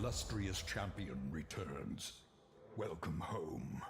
illustrious champion returns. Welcome home.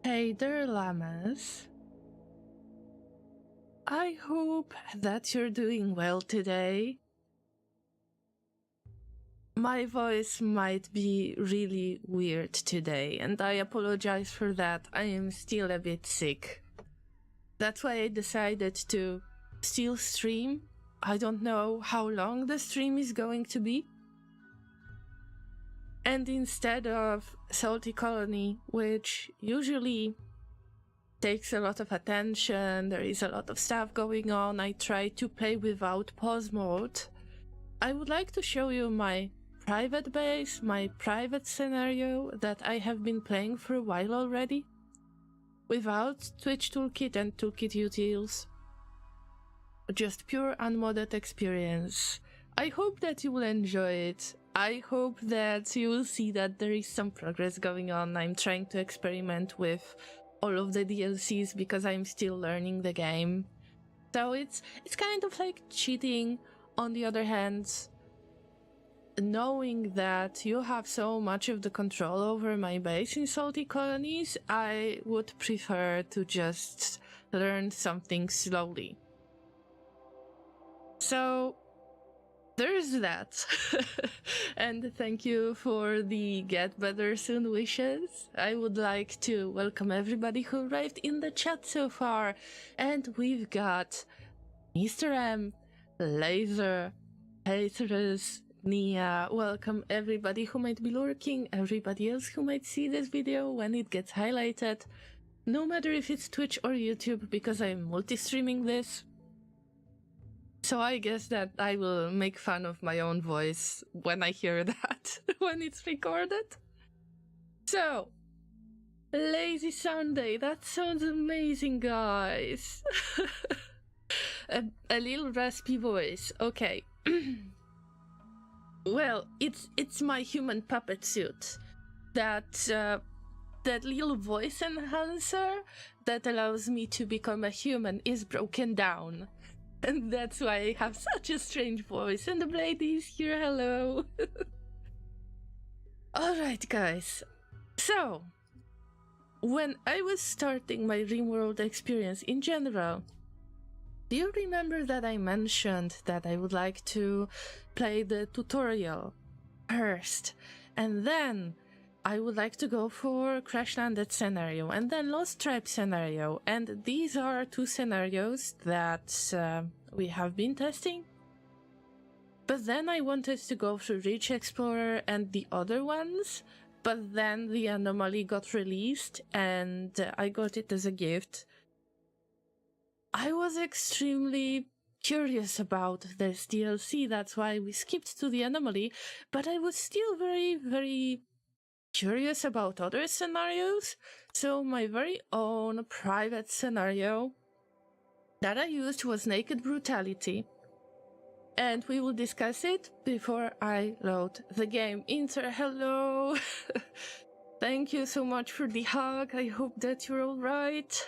Hey there, llamas. I hope that you're doing well today. My voice might be really weird today, and I apologize for that. I am still a bit sick. That's why I decided to still stream. I don't know how long the stream is going to be. And instead of Salty Colony, which usually takes a lot of attention, there is a lot of stuff going on. I try to play without pause mode. I would like to show you my private base, my private scenario that I have been playing for a while already, without Twitch Toolkit and Toolkit utils. Just pure unmodded experience. I hope that you will enjoy it. I hope that you will see that there is some progress going on. I'm trying to experiment with all of the DLCs because I'm still learning the game. So it's kind of like cheating. On the other hand, knowing that you have so much of the control over my base in Salty Colonies, I would prefer to just learn something slowly. So there's that. And thank you for the get better soon wishes. I would like to welcome everybody who arrived in the chat so far. And we've got Mr. M, Laser, Haters, Nia. Welcome everybody who might be lurking, everybody else who might see this video when it gets highlighted. No matter if it's Twitch or YouTube, because I'm multi-streaming this. So I guess that I will make fun of my own voice when I hear that, when it's recorded. So, Lazy Sunday, that sounds amazing, guys. A little raspy voice, okay. Well, it's my human puppet suit. That little voice enhancer that allows me to become a human is broken down. And that's why I have such a strange voice. And the lady is here, hello. Alright, guys. So, when I was starting my Rimworld experience in general, do you remember that I mentioned that I would like to play the tutorial first, and then I would like to go for Crash Landed scenario, and then Lost Tribe scenario, and these are two scenarios that we have been testing. But then I wanted to go through Reach Explorer and the other ones, but then the anomaly got released and I got it as a gift. I was extremely curious about this DLC, that's why we skipped to the anomaly, but I was still very, very curious about other scenarios, so my very own private scenario that I used was Naked Brutality, and we will discuss it before I load the game. Inter, hello! Thank you so much for the hug, I hope that you're alright.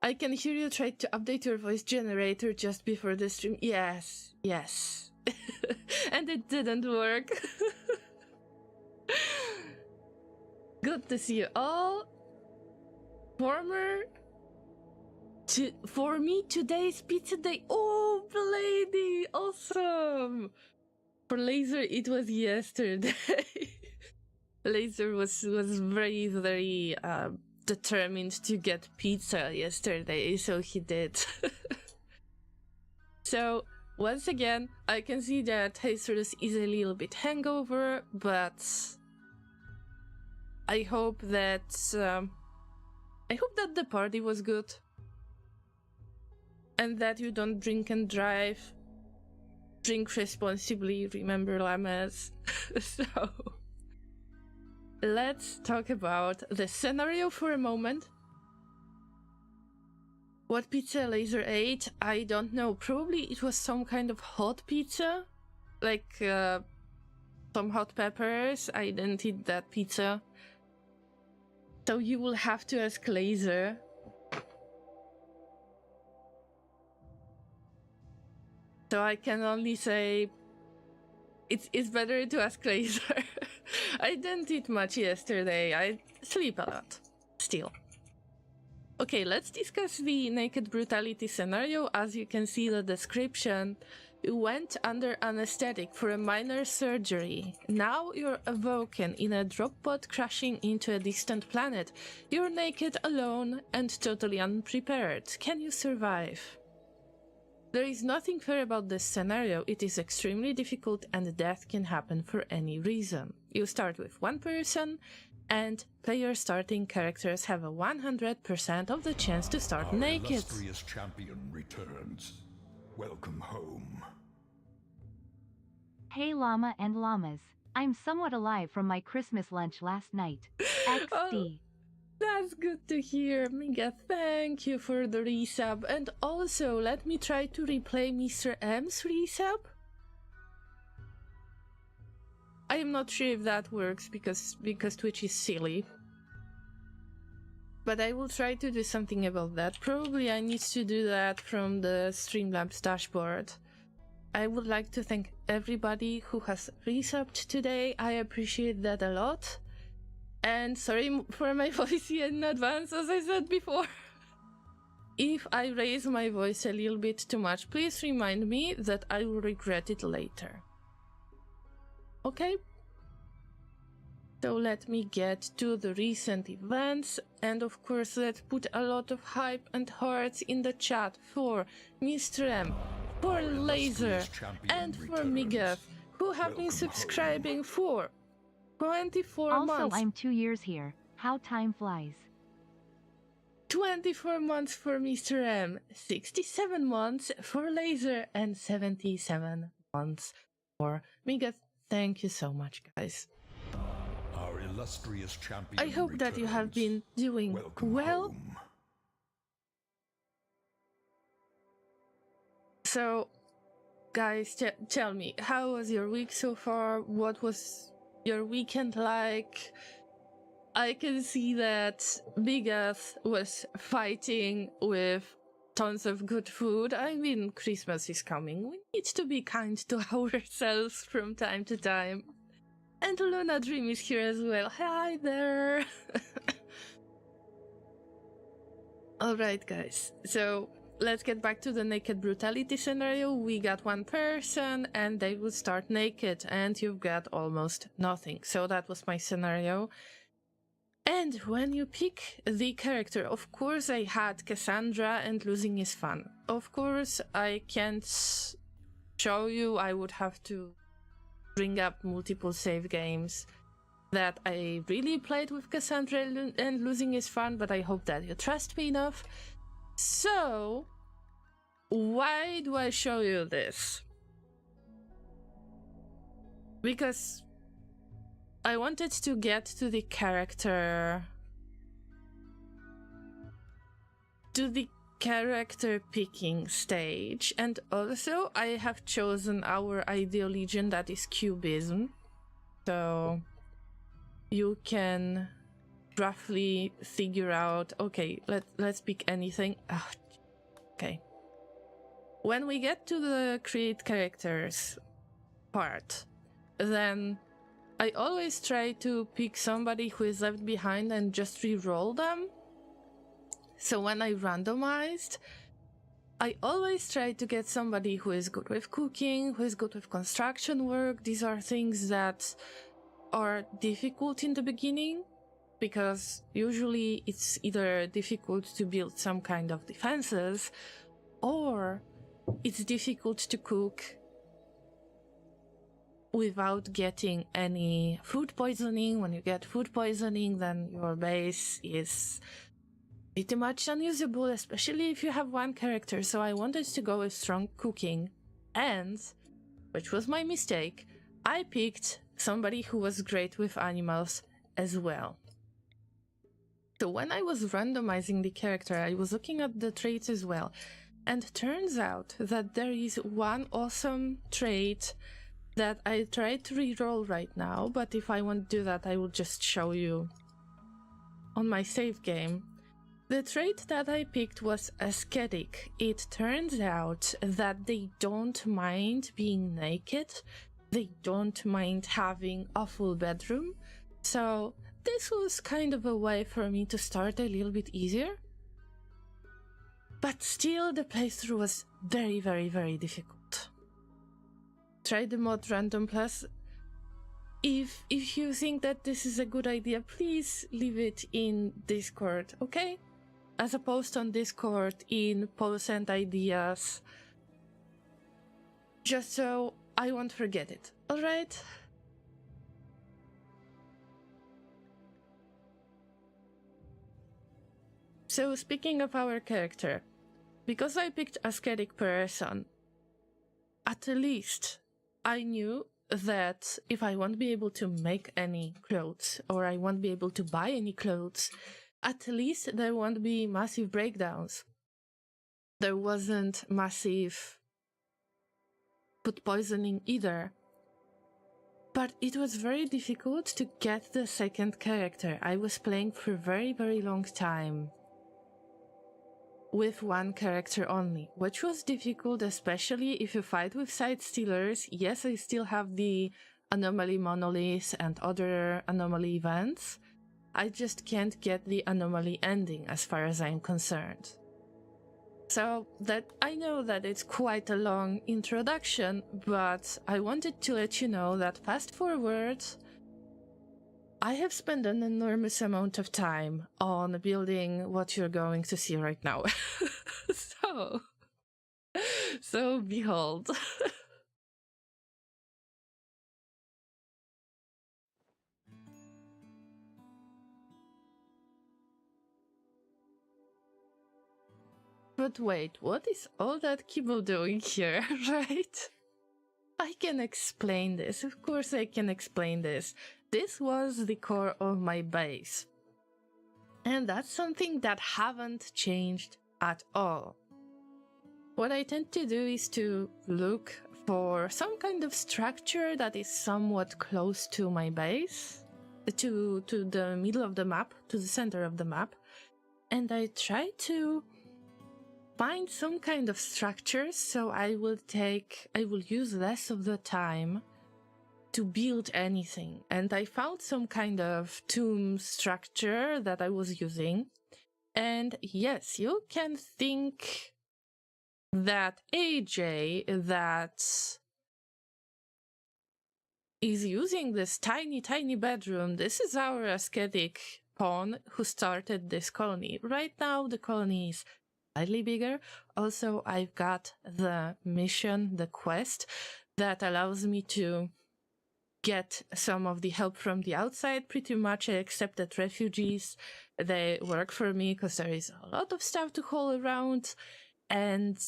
I can hear you try to update your voice generator just before the stream. Yes, yes. And it didn't work. Good to see you all. For me, today's pizza day. Oh, lady, awesome. For Laser, it was yesterday. Laser was very, very determined to get pizza yesterday, so he did. So, once again, I can see that Jesus is a little bit hangover, but I hope that the party was good, and that you don't drink and drive. Drink responsibly, remember, Llamas. So, let's talk about the scenario for a moment. What pizza Laser ate? I don't know. Probably it was some kind of hot pizza, like some hot peppers. I didn't eat that pizza. So you will have to ask Laser. So I can only say it's better to ask Laser. I didn't eat much yesterday. I sleep a lot. Still. Okay, let's discuss the Naked Brutality scenario. As you can see the description, you went under anesthetic for a minor surgery. Now you're awoken in a drop pod crashing into a distant planet. You're naked, alone, and totally unprepared. Can you survive? There is nothing fair about this scenario. It is extremely difficult and death can happen for any reason. You start with one person, And player starting characters have a 100% of the chance to start Our naked. illustrious champion returns. Welcome home. Hey Llama and Llamas. I'm somewhat alive from my Christmas lunch last night. XD. That's good to hear, Miga. Thank you for the resub. And also, let me try to replay Mr. M's resub. I am not sure if that works because Twitch is silly. But I will try to do something about that. Probably I need to do that from the Streamlabs dashboard. I would like to thank everybody who has resubbed today. I appreciate that a lot. And sorry for my voice in advance, as I said before. If I raise my voice a little bit too much, please remind me that I will regret it later. Okay? So let me get to the recent events, and of course let's put a lot of hype and hearts in the chat for Mr. M, for Laser, and for Miguel, who have been subscribing for 24 months. Also, I'm 2 years here. How time flies. 24 months for Mr. M, 67 months for Laser, and 77 months for Miguel. Thank you so much, guys. Our illustrious champion I hope that you have been doing Welcome well. home. So, guys, tell me, how was your week so far? What was your weekend like? I can see that Bigath was fighting with tons of good food. I mean, Christmas is coming. We need to be kind to ourselves from time to time. And Luna Dream is here as well. Hi there! Alright, guys. So, let's get back to the naked brutality scenario. We got one person and they will start naked and you've got almost nothing. So that was my scenario. And when you pick the character, of course I had Cassandra and losing is fun. Of course I can't show you, I would have to bring up multiple save games that I really played with Cassandra and losing is fun, but I hope that you trust me enough. So, why do I show you this? Because I wanted to get to the character picking stage, and also I have chosen our ideal legion, that is Cubism. So you can roughly figure out, okay, let's pick anything. Oh, okay. When we get to the create characters part, then I always try to pick somebody who is left behind and just re-roll them. So when I randomized, I always try to get somebody who is good with cooking, who is good with construction work. These are things that are difficult in the beginning, because usually it's either difficult to build some kind of defenses, or it's difficult to cook without getting any food poisoning. When you get food poisoning, then your base is pretty much unusable, especially if you have one character. So I wanted to go with strong cooking, and, which was my mistake, I picked somebody who was great with animals as well. So when I was randomizing the character, I was looking at the traits as well, and turns out that there is one awesome trait that I tried to reroll right now, but if I want to do that, I will just show you on my save game. The trait that I picked was aesthetic. It turns out that they don't mind being naked, they don't mind having a full bedroom, so this was kind of a way for me to start a little bit easier. But still, the playthrough was very, very, very difficult. Try the mod Random Plus. If you think that this is a good idea, please leave it in Discord, okay? As a post on Discord in polls and ideas. Just so I won't forget it, alright? So speaking of our character, because I picked ascetic person, at least I knew that if I won't be able to make any clothes or I won't be able to buy any clothes, at least there won't be massive breakdowns. There wasn't massive food poisoning either. But it was very difficult to get the second character. I was playing for a very, very long time with one character only, which was difficult, especially if you fight with side stealers. Yes, I still have the anomaly monoliths and other anomaly events. I just can't get the anomaly ending as far as I'm concerned. So that I know that it's quite a long introduction, but I wanted to let you know that fast forward, I have spent an enormous amount of time on building what you're going to see right now. So behold. But wait, what is all that kibble doing here, right? I can explain this, of course I can explain this. This was the core of my base. And that's something that haven't changed at all. What I tend to do is to look for some kind of structure that is somewhat close to my base, to the middle of the map, to the center of the map, and I try to find some kind of structure, so I will use less of the time to build anything. And I found some kind of tomb structure that I was using. And yes, you can think that AJ that is using this tiny bedroom, this is our ascetic pawn who started this colony. Right now the colony is slightly bigger. Also, I've got the mission, the quest, that allows me to get some of the help from the outside. Pretty much I accepted refugees. They work for me because there is a lot of stuff to haul around, and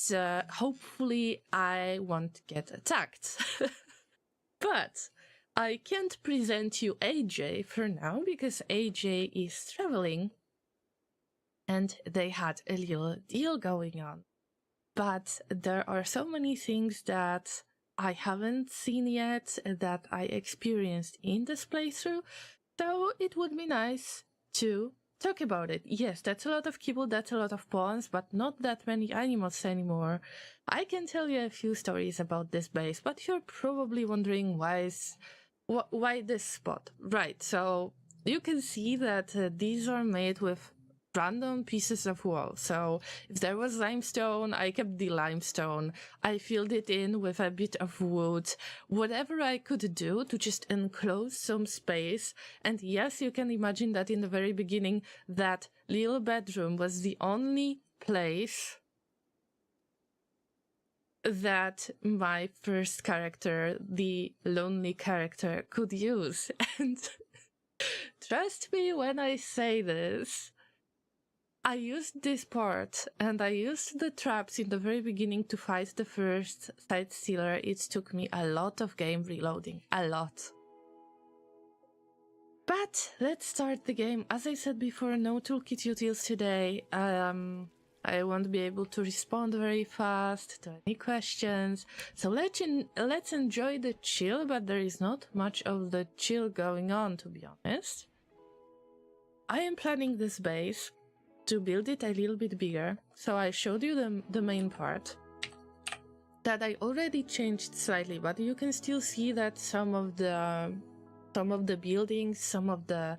hopefully I won't get attacked. But I can't present you AJ for now because AJ is traveling and they had a little deal going on. But there are so many things that I haven't seen yet that I experienced in this playthrough, so it would be nice to talk about it. Yes, that's a lot of kibble, that's a lot of pawns, but not that many animals anymore. I can tell you a few stories about this base, but you're probably wondering why this spot. Right, so you can see that these are made with random pieces of wall. So if there was limestone, I kept the limestone. I filled it in with a bit of wood, whatever I could do to just enclose some space. And yes, you can imagine that in the very beginning, that little bedroom was the only place that my first character, the lonely character, could use. And trust me when I say this, I used this part, and I used the traps in the very beginning to fight the first side stealer. It took me a lot of game reloading, a lot. But let's start the game. As I said before, no toolkit utils today. I won't be able to respond very fast to any questions. So let's enjoy the chill, but there is not much of the chill going on, to be honest. I am planning this base to build it a little bit bigger, so I showed you the main part that I already changed slightly, but you can still see that some of the buildings, some of the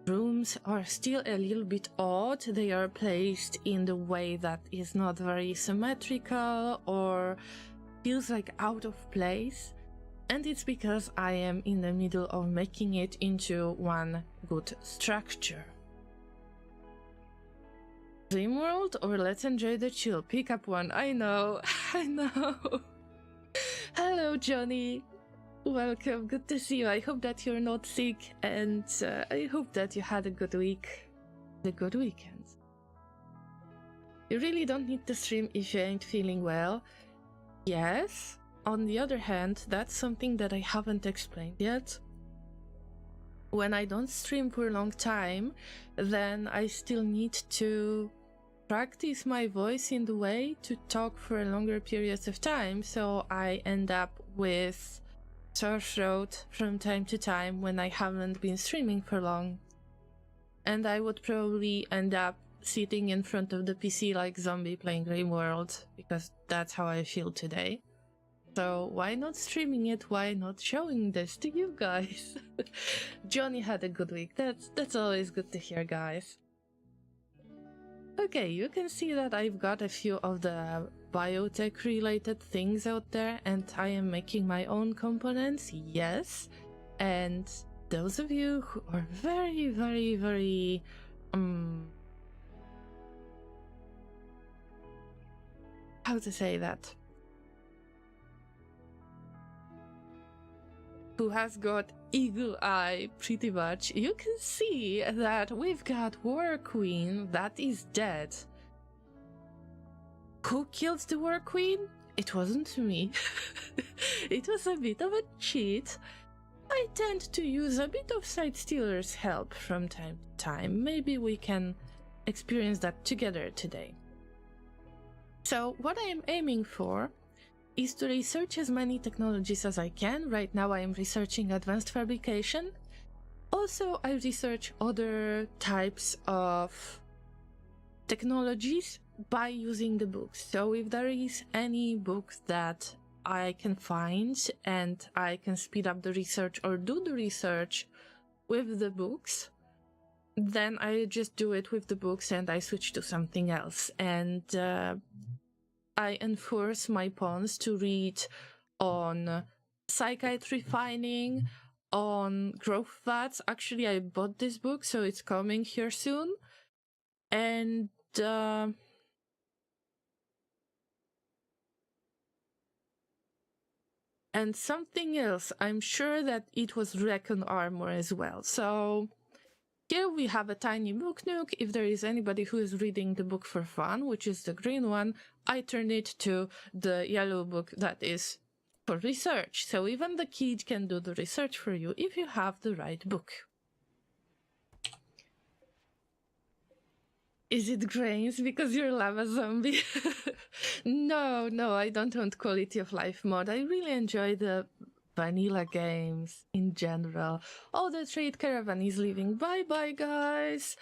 rooms are still a little bit odd. They are placed in the way that is not very symmetrical or feels like out of place, and it's because I am in the middle of making it into one good structure. Rimworld or let's enjoy the chill? Pick up one. I know, I know. Hello, Johnny. Welcome. Good to see you. I hope that you're not sick, and I hope that you had a good week, a good weekend. You really don't need to stream if you ain't feeling well. Yes. On the other hand, that's something that I haven't explained yet. When I don't stream for a long time, then I still need to practice my voice in the way to talk for longer periods of time, so I end up with sore throat from time to time when I haven't been streaming for long. And I would probably end up sitting in front of the PC like zombie playing Rimworld, because that's how I feel today. So why not streaming it? Why not showing this to you guys? Johnny had a good week. That's always good to hear, guys. Okay, you can see that I've got a few of the biotech related things out there, and I am making my own components, yes. And those of you who are very, very, very how to say that? Who has got eagle eye pretty much, you can see that we've got War Queen that is dead. Who killed the War Queen? It wasn't me. It was a bit of a cheat. I tend to use a bit of Side Stealer's help from time to time. Maybe we can experience that together today. So what I am aiming for is to research as many technologies as I can. Right now I am researching advanced fabrication. Also, I research other types of technologies by using the books. So if there is any book that I can find and I can speed up the research or do the research with the books, then I just do it with the books and I switch to something else. And I enforce my pawns to read on psychiatry finding, on growth fats. Actually, I bought this book, so it's coming here soon. And something else. I'm sure that it was Recon Armor as well. So here we have a tiny book nook. If there is anybody who is reading the book for fun, which is the green one, I turn it to the yellow book that is for research. So even the kid can do the research for you if you have the right book. Is it grains because you're lava zombie? No, I don't want quality of life mod. I really enjoy the vanilla games in general. Oh, the trade caravan is leaving. Bye guys.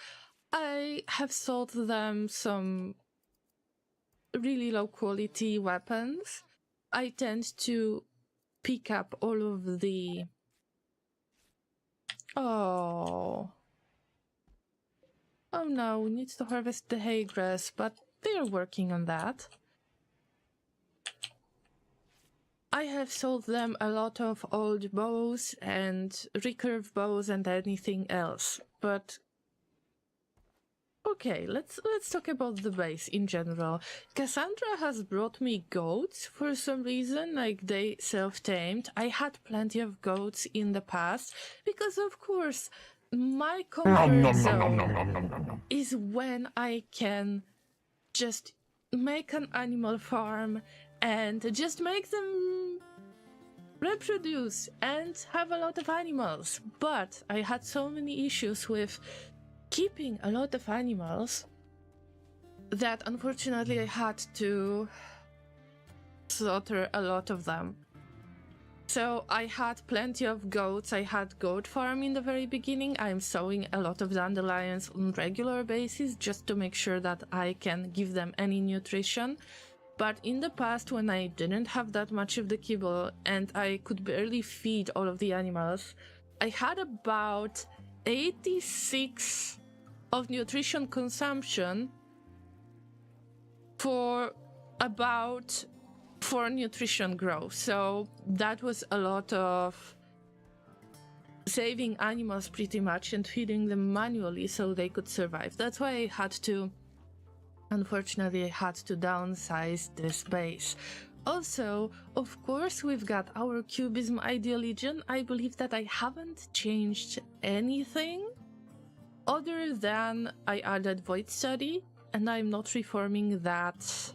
I have sold them some really low quality weapons. I tend to pick up all of the oh no, we need to harvest the hay grass, but they're working on that. I have sold them a lot of old bows and recurve bows and anything else, but okay, let's talk about the base in general. Cassandra has brought me goats for some reason, like they self-tamed. I had plenty of goats in the past, because of course, my comfort zone is when I can just make an animal farm and just make them reproduce and have a lot of animals. But I had so many issues with keeping a lot of animals that unfortunately I had to slaughter a lot of them. So I had plenty of goats. I had goat farm in the very beginning. I'm sowing a lot of dandelions on regular basis just to make sure that I can give them any nutrition. But in the past, when I didn't have that much of the kibble and I could barely feed all of the animals, I had about 86 of nutrition consumption for about 4 nutrition growth. So that was a lot of saving animals pretty much and feeding them manually so they could survive. That's why I had to, unfortunately, I had to downsize this base. Also, of course, we've got our Cubism ideology. I believe that I haven't changed anything other than I added Void Study and I'm not reforming that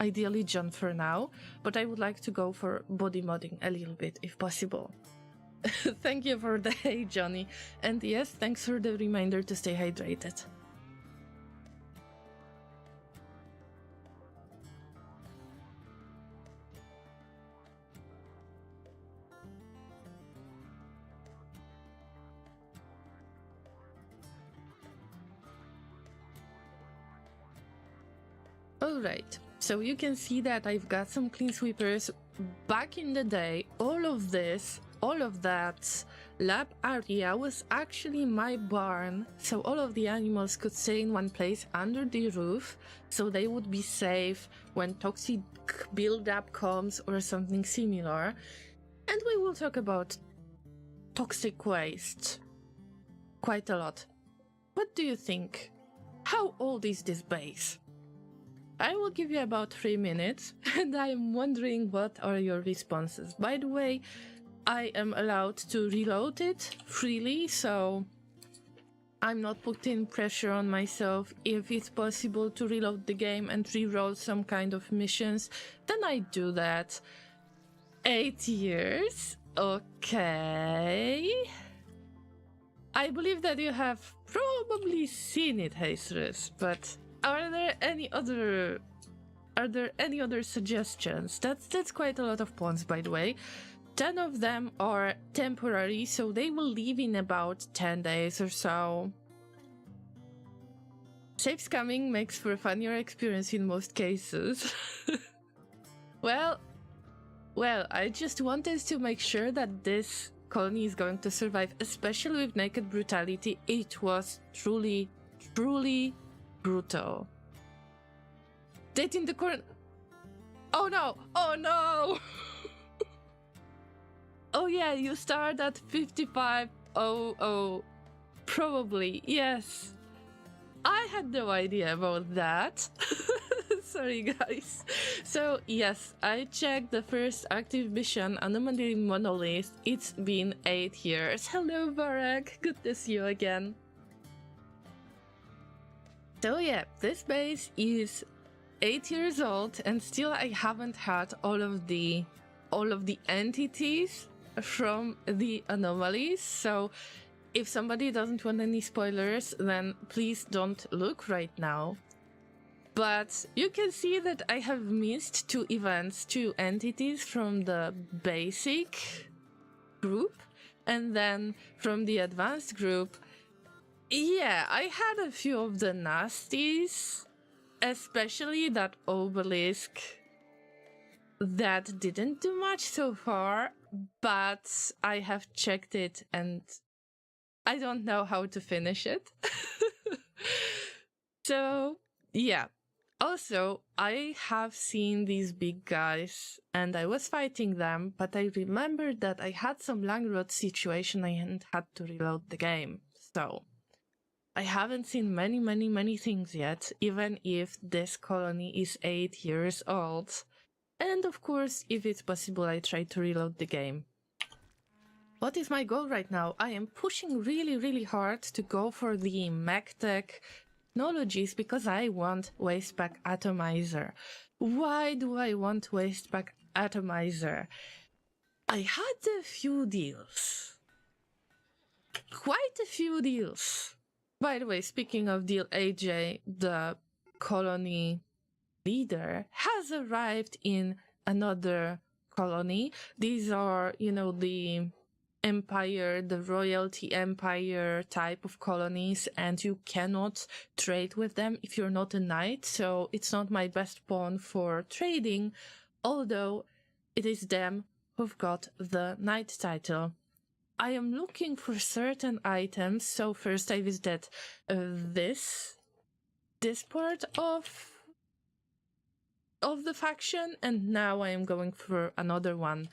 ideal Legion for now, but I would like to go for body modding a little bit if possible. Thank you for the hey, Johnny. And yes, thanks for the reminder to stay hydrated. Alright, so you can see that I've got some clean sweepers. Back in the day, all of that lab area was actually my barn, so all of the animals could stay in one place under the roof, so they would be safe when toxic buildup comes or something similar. And we will talk about toxic waste quite a lot. What do you think? How old is this base? I will give you about 3 minutes, and I am wondering what are your responses. By the way, I am allowed to reload it freely, so I'm not putting pressure on myself. If it's possible to reload the game and reroll some kind of missions, then I do that. 8 years? Okay. I believe that you have probably seen it, Jesus, but are there any other suggestions? That's quite a lot of pawns, by the way. 10 of them are temporary, so they will leave in about 10 days or so. Safe scamming makes for a funnier experience in most cases. Well, I just wanted to make sure that this colony is going to survive, especially with naked brutality. It was truly brutal. Date in the corner. Oh no! Oh no! Oh yeah, you start at 5500. Probably, yes. I had no idea about that. Sorry guys. So yes, I checked the first active mission, Anomaly Monolith. It's been 8 years. Hello Barak, good to see you again. So yeah, this base is 8 years old, and still I haven't had all of the entities from the anomalies. So if somebody doesn't want any spoilers, then please don't look right now. But you can see that I have missed 2 events, 2 entities from the basic group, and then from the advanced group. Yeah, I had a few of the nasties, especially that obelisk. That didn't do much so far, but I have checked it and I don't know how to finish it. So, yeah. Also, I have seen these big guys and I was fighting them, but I remembered that I had some Langrod situation and had to reload the game. So, I haven't seen many things yet, even if this colony is 8 years old. And of course, if it's possible, I try to reload the game. What is my goal right now? I am pushing really hard to go for the MechTech technologies because I want Wastepack Atomizer. Why do I want Wastepack Atomizer? I had a few deals. Quite a few deals. By the way, speaking of deal, AJ, the colony leader, has arrived in another colony. These are, you know, the empire, the royalty empire type of colonies, and you cannot trade with them if you're not a knight, so it's not my best pawn for trading, although it is them who've got the knight title. I am looking for certain items, so first I visited this part of the faction, and now I am going for another one.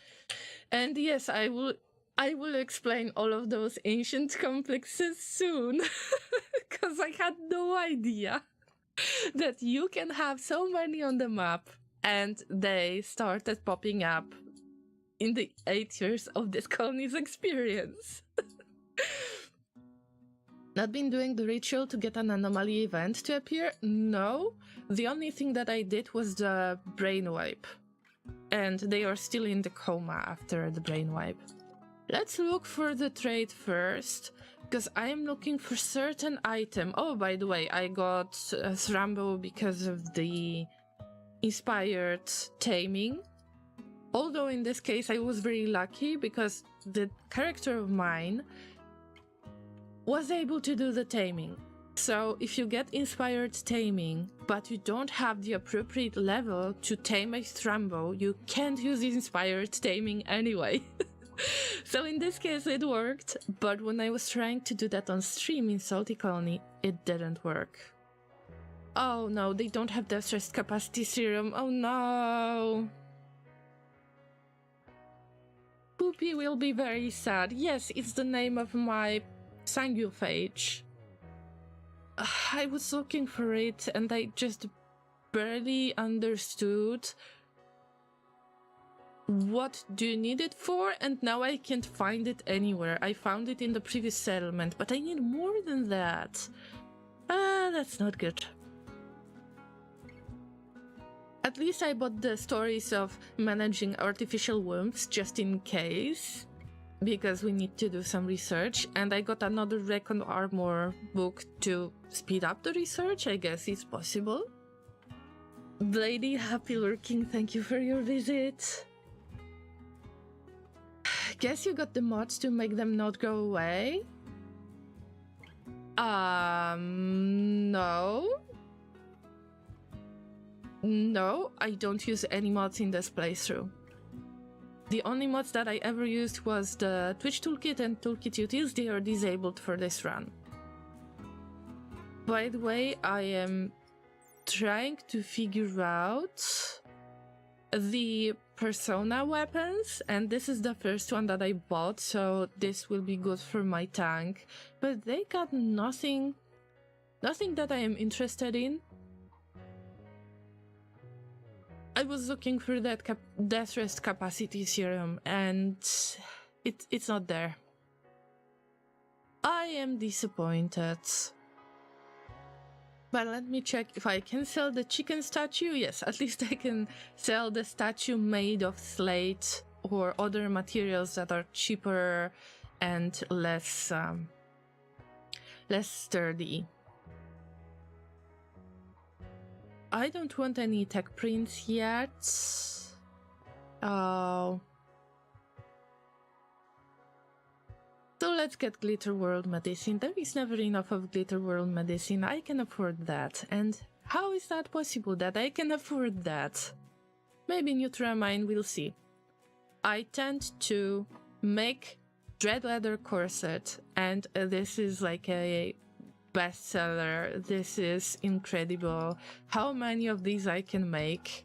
And yes, I will explain all of those ancient complexes soon, because I had no idea that you can have so many on the map, and they started popping up in the 8 years of this colony's experience. Not been doing the ritual to get an anomaly event to appear? No. The only thing that I did was the brain wipe. And they are still in the coma after the brain wipe. Let's look for the trade first, because I am looking for certain item. Oh, by the way, I got Thrambo because of the inspired taming. Although in this case I was very lucky because the character of mine was able to do the taming. So if you get inspired taming, but you don't have the appropriate level to tame a Thrambo, you can't use inspired taming anyway. So in this case it worked, but when I was trying to do that on stream in Salty Colony, it didn't work. Oh no, they don't have Death Rest Capacity Serum, oh no! Poopy will be very sad. Yes, it's the name of my Sanguiphage. I was looking for it and I just barely understood what do you need it for, and now I can't find it anywhere. I found it in the previous settlement, but I need more than that. That's not good. At least I bought the stories of managing artificial wombs just in case, because we need to do some research, and I got another Recon Armor book to speed up the research. I guess it's possible. Blady, happy lurking, thank you for your visit. Guess you got the mods to make them not go away? No. No, I don't use any mods in this playthrough. The only mods that I ever used was the Twitch Toolkit and Toolkit Utils. They are disabled for this run. By the way, I am trying to figure out the Persona weapons, and this is the first one that I bought, so this will be good for my tank. But they got nothing that I am interested in. I was looking for that Death Rest Capacity Serum, and it's not there. I am disappointed. But let me check if I can sell the chicken statue. Yes, at least I can sell the statue made of slate or other materials that are cheaper and less sturdy. I don't want any tech prints yet. Oh. So let's get Glitter World medicine. There is never enough of Glitter World medicine. I can afford that. And how is that possible that I can afford that? Maybe Nutramine, we'll see. I tend to make Dread Leather Corset, and this is like a bestseller. This is incredible. How many of these I can make?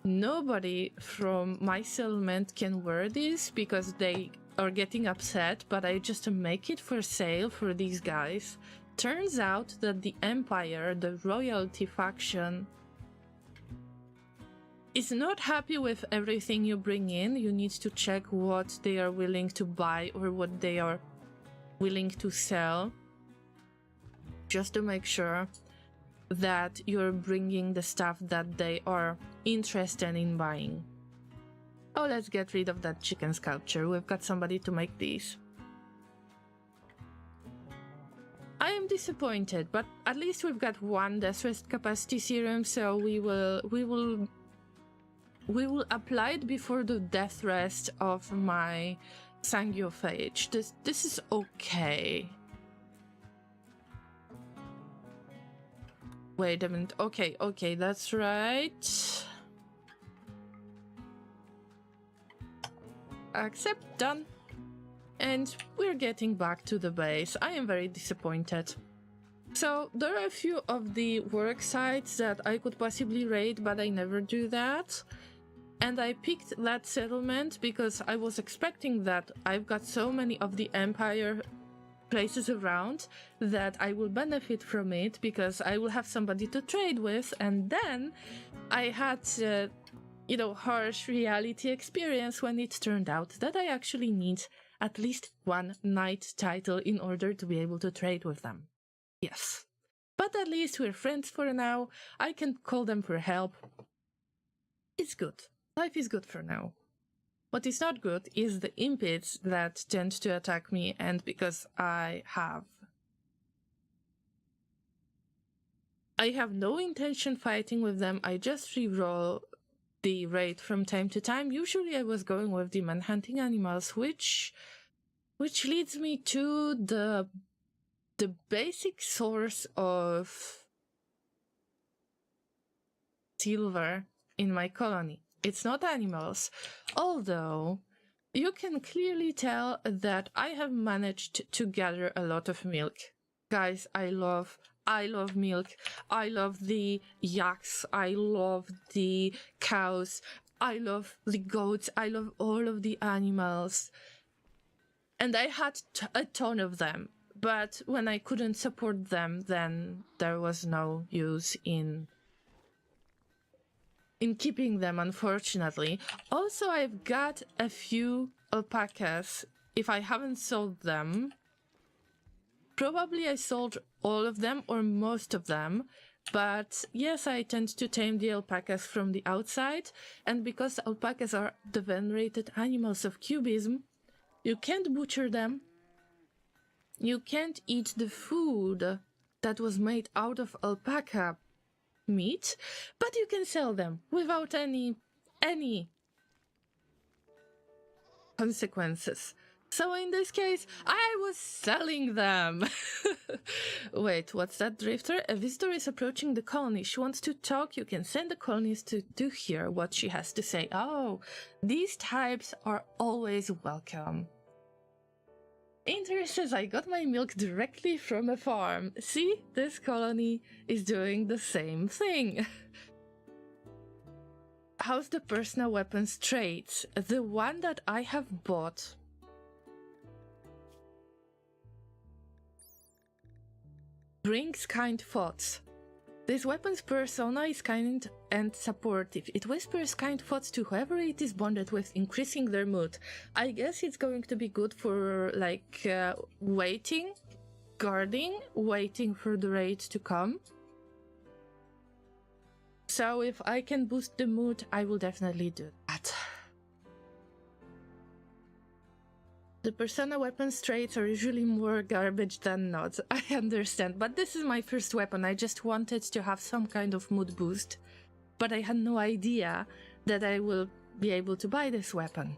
Nobody from my settlement can wear this because they are getting upset, but I just make it for sale for these guys. Turns out that the Empire, the royalty faction, is not happy with everything you bring in. You need to check what they are willing to buy or what they are willing to sell, just to make sure that you're bringing the stuff that they are interested in buying. Oh, let's get rid of that chicken sculpture. We've got somebody to make these. I am disappointed, but at least we've got one Death Rest Capacity Serum, so we will apply it before the Death Rest of my Sanguiphage. This is okay. Wait a minute. Okay, that's right. Accept, done. And we're getting back to the base. I am very disappointed. So there are a few of the work sites that I could possibly raid, but I never do that. And I picked that settlement because I was expecting that I've got so many of the Empire places around that I will benefit from it because I will have somebody to trade with. And then I had harsh reality experience when it turned out that I actually need at least one knight title in order to be able to trade with them. Yes. But at least we're friends for now. I can call them for help. It's good. Life is good for now. What is not good is the impids that tend to attack me, and because I have no intention fighting with them, I just reroll the raid from time to time. Usually I was going with the manhunting animals, which leads me to the basic source of silver in my colony. It's not animals, although you can clearly tell that I have managed to gather a lot of milk. Guys, I love milk. I love the yaks. I love the cows. I love the goats. I love all of the animals. And I had a ton of them. But when I couldn't support them, then there was no use in keeping them, unfortunately. Also, I've got a few alpacas. If I haven't sold them, probably I sold all of them or most of them. But yes, I tend to tame the alpacas from the outside. And because alpacas are the venerated animals of cubism, you can't butcher them. You can't eat the food that was made out of alpaca meat, but you can sell them without any consequences. So in this case, I was selling them. Wait, what's that, Drifter? A visitor is approaching the colony. She wants to talk. You can send the colonists to hear what she has to say. Oh, these types are always welcome. Inter says, I got my milk directly from a farm. See, this colony is doing the same thing. How's the personal weapons traits? The one that I have bought brings kind thoughts. This weapon's persona is kind and supportive. It whispers kind thoughts to whoever it is bonded with, increasing their mood. I guess it's going to be good for, like, waiting, guarding, waiting for the raid to come. So if I can boost the mood, I will definitely do that. The persona weapons traits are usually more garbage than not, I understand, but this is my first weapon. I just wanted to have some kind of mood boost, but I had no idea that I will be able to buy this weapon.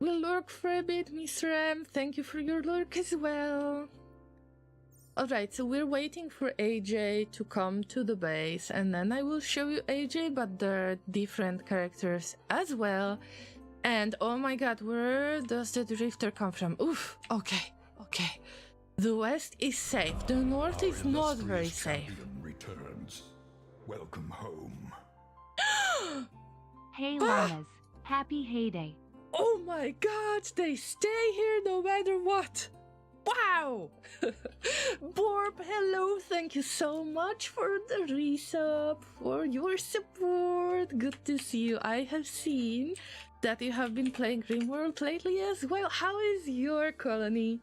We'll lurk for a bit, Mr. M. Thank you for your lurk as well. Alright, so we're waiting for AJ to come to the base, and then I will show you AJ, but there are different characters as well. And oh my god, where does the drifter come from? Oof, okay. The west is safe, the north is not very safe. Returns. Welcome home. Hey llamas, happy heyday. Oh my god, they stay here no matter what. Wow! Borb, hello, thank you so much for the resub, for your support. Good to see you. I have seen that you have been playing Rimworld lately as well. How is your colony?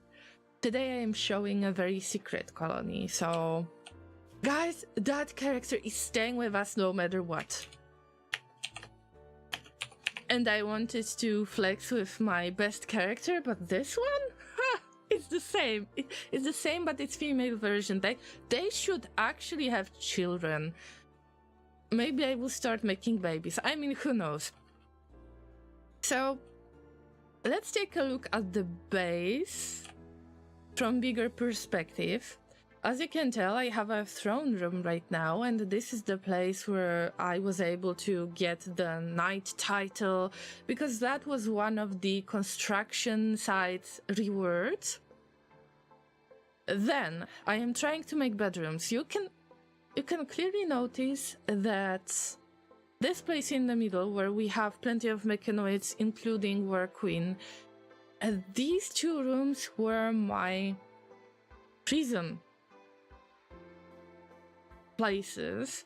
Today I am showing a very secret colony, so... Guys, that character is staying with us no matter what. And I wanted to flex with my best character, but this one? It's the same. It's the same, but it's female version. They should actually have children. Maybe I will start making babies. I mean, who knows? So, let's take a look at the base from bigger perspective. As you can tell, I have a throne room right now, and this is the place where I was able to get the knight title, because that was one of the construction site's rewards. Then, I am trying to make bedrooms. You can clearly notice that this place in the middle, where we have plenty of mechanoids, including War Queen, these two rooms were my prison places,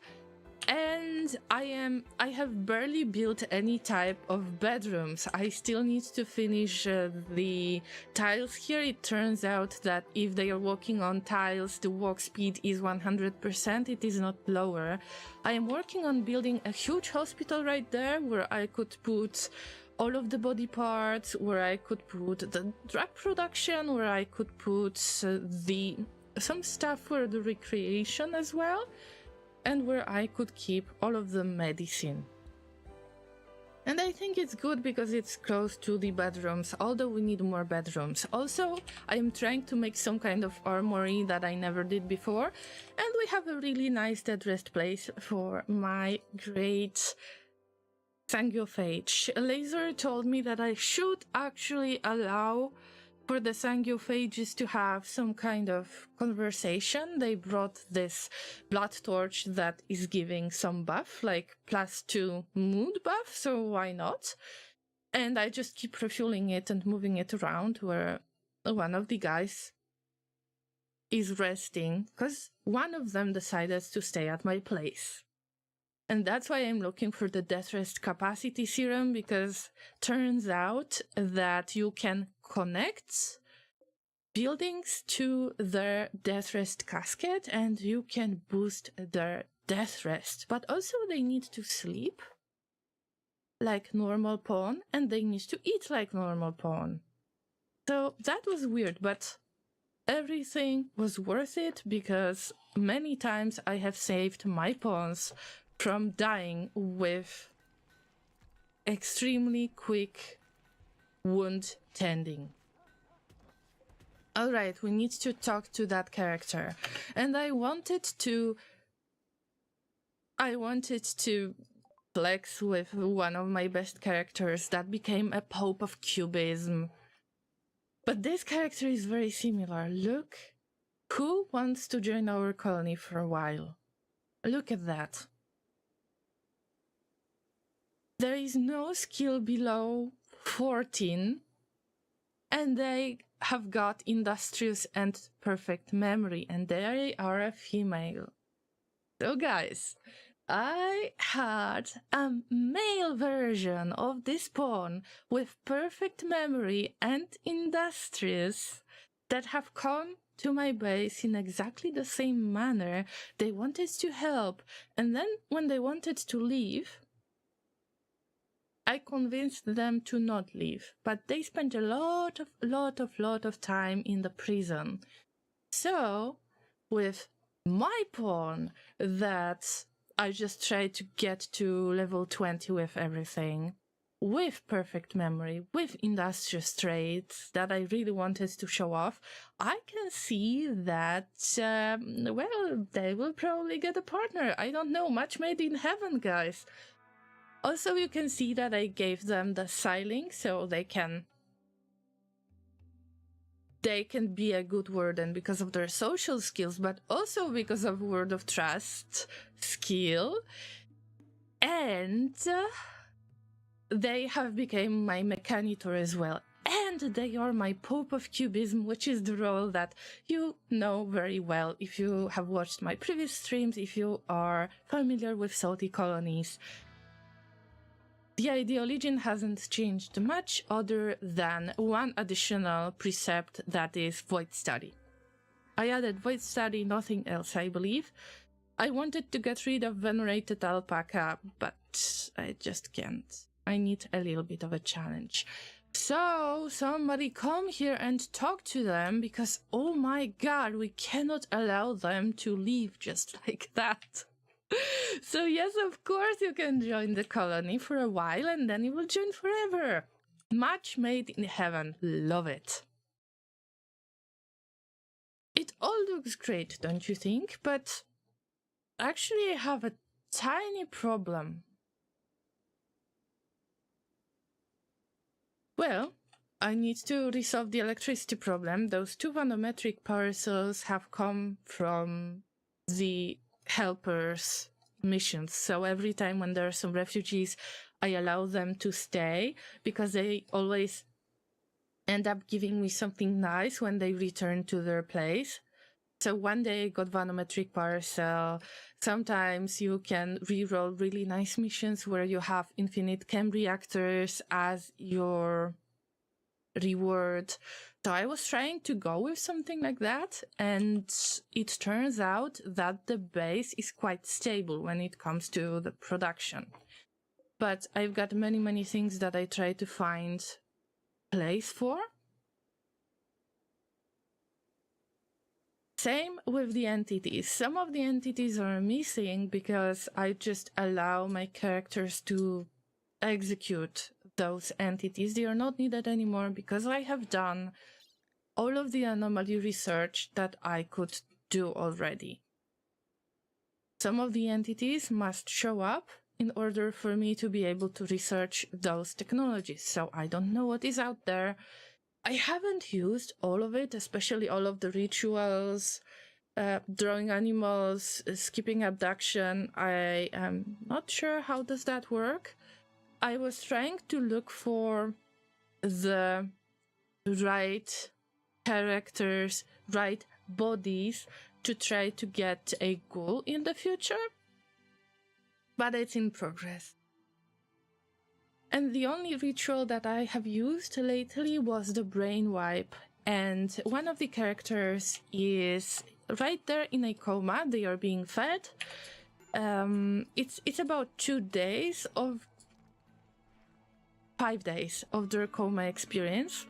And I have barely built any type of bedrooms. I still need to finish the tiles here. It turns out that if they are walking on tiles, the walk speed is 100%. It is not lower. I am working on building a huge hospital right there where I could put all of the body parts, where I could put the drug production, where I could put some stuff for the recreation as well, and where I could keep all of the medicine. And I think it's good because it's close to the bedrooms, although we need more bedrooms. Also, I am trying to make some kind of armory that I never did before, and we have a really nice dead rest place for my great Sangiophage. Laser told me that I should actually allow for the Sangiophages to have some kind of conversation. They brought this blood torch that is giving some buff, like +2 mood buff, so why not? And I just keep refueling it and moving it around where one of the guys is resting, because one of them decided to stay at my place. And that's why I'm looking for the death rest capacity serum, because turns out that you can connect buildings to their death rest casket and you can boost their death rest. But also they need to sleep like normal pawn and they need to eat like normal pawn. So that was weird, but everything was worth it because many times I have saved my pawns from dying with extremely quick wound tending. Alright, we need to talk to that character. And I wanted to flex with one of my best characters that became a pope of cubism. But this character is very similar. Look, who wants to join our colony for a while? Look at that. There is no skill below 14, and they have got industrious and perfect memory, and they are a female. So guys, I had a male version of this pawn with perfect memory and industrious that have come to my base in exactly the same manner. They wanted to help, and then when they wanted to leave, I convinced them to not leave, but they spent a lot of time in the prison. So, with my pawn that I just tried to get to level 20 with everything, with perfect memory, with industrious traits that I really wanted to show off, I can see that, well, they will probably get a partner. I don't know, match made in heaven, guys. Also, you can see that I gave them the Psylink, so they can be a good warden because of their social skills, but also because of word of trust skill. And they have become my mechanitor as well. And they are my Pope of Cubism, which is the role that you know very well if you have watched my previous streams, if you are familiar with salty colonies. The ideology hasn't changed much other than one additional precept, that is Void Study. I added Void Study, nothing else, I believe. I wanted to get rid of Venerated Alpaca, but I just can't. I need a little bit of a challenge. So, somebody come here and talk to them, because oh my god, we cannot allow them to leave just like that. So yes, of course you can join the colony for a while and then you will join forever. Match made in heaven. Love it. It all looks great, don't you think? But actually I have a tiny problem. Well, I need to resolve the electricity problem. Those 2 vanometric power cells have come from the helpers missions, so every time when there are some refugees I allow them to stay because they always end up giving me something nice when they return to their place. So one day I got Vanometric Parcel. Sometimes you can reroll really nice missions where you have infinite chem reactors as your reward. So I was trying to go with something like that, and it turns out that the base is quite stable when it comes to the production. But I've got many things that I try to find place for. Same with the entities. Some of the entities are missing because I just allow my characters to execute those entities. They are not needed anymore because I have done all of the anomaly research that I could do already. Some of the entities must show up in order for me to be able to research those technologies. So I don't know what is out there. I haven't used all of it, especially all of the rituals, drawing animals, skipping abduction. I am not sure how does that work. I was trying to look for the right characters, right bodies to try to get a goal in the future, but it's in progress. And the only ritual that I have used lately was the brain wipe, and one of the characters is right there in a coma. They are being fed. It's about 2 days of 5 days of their coma experience.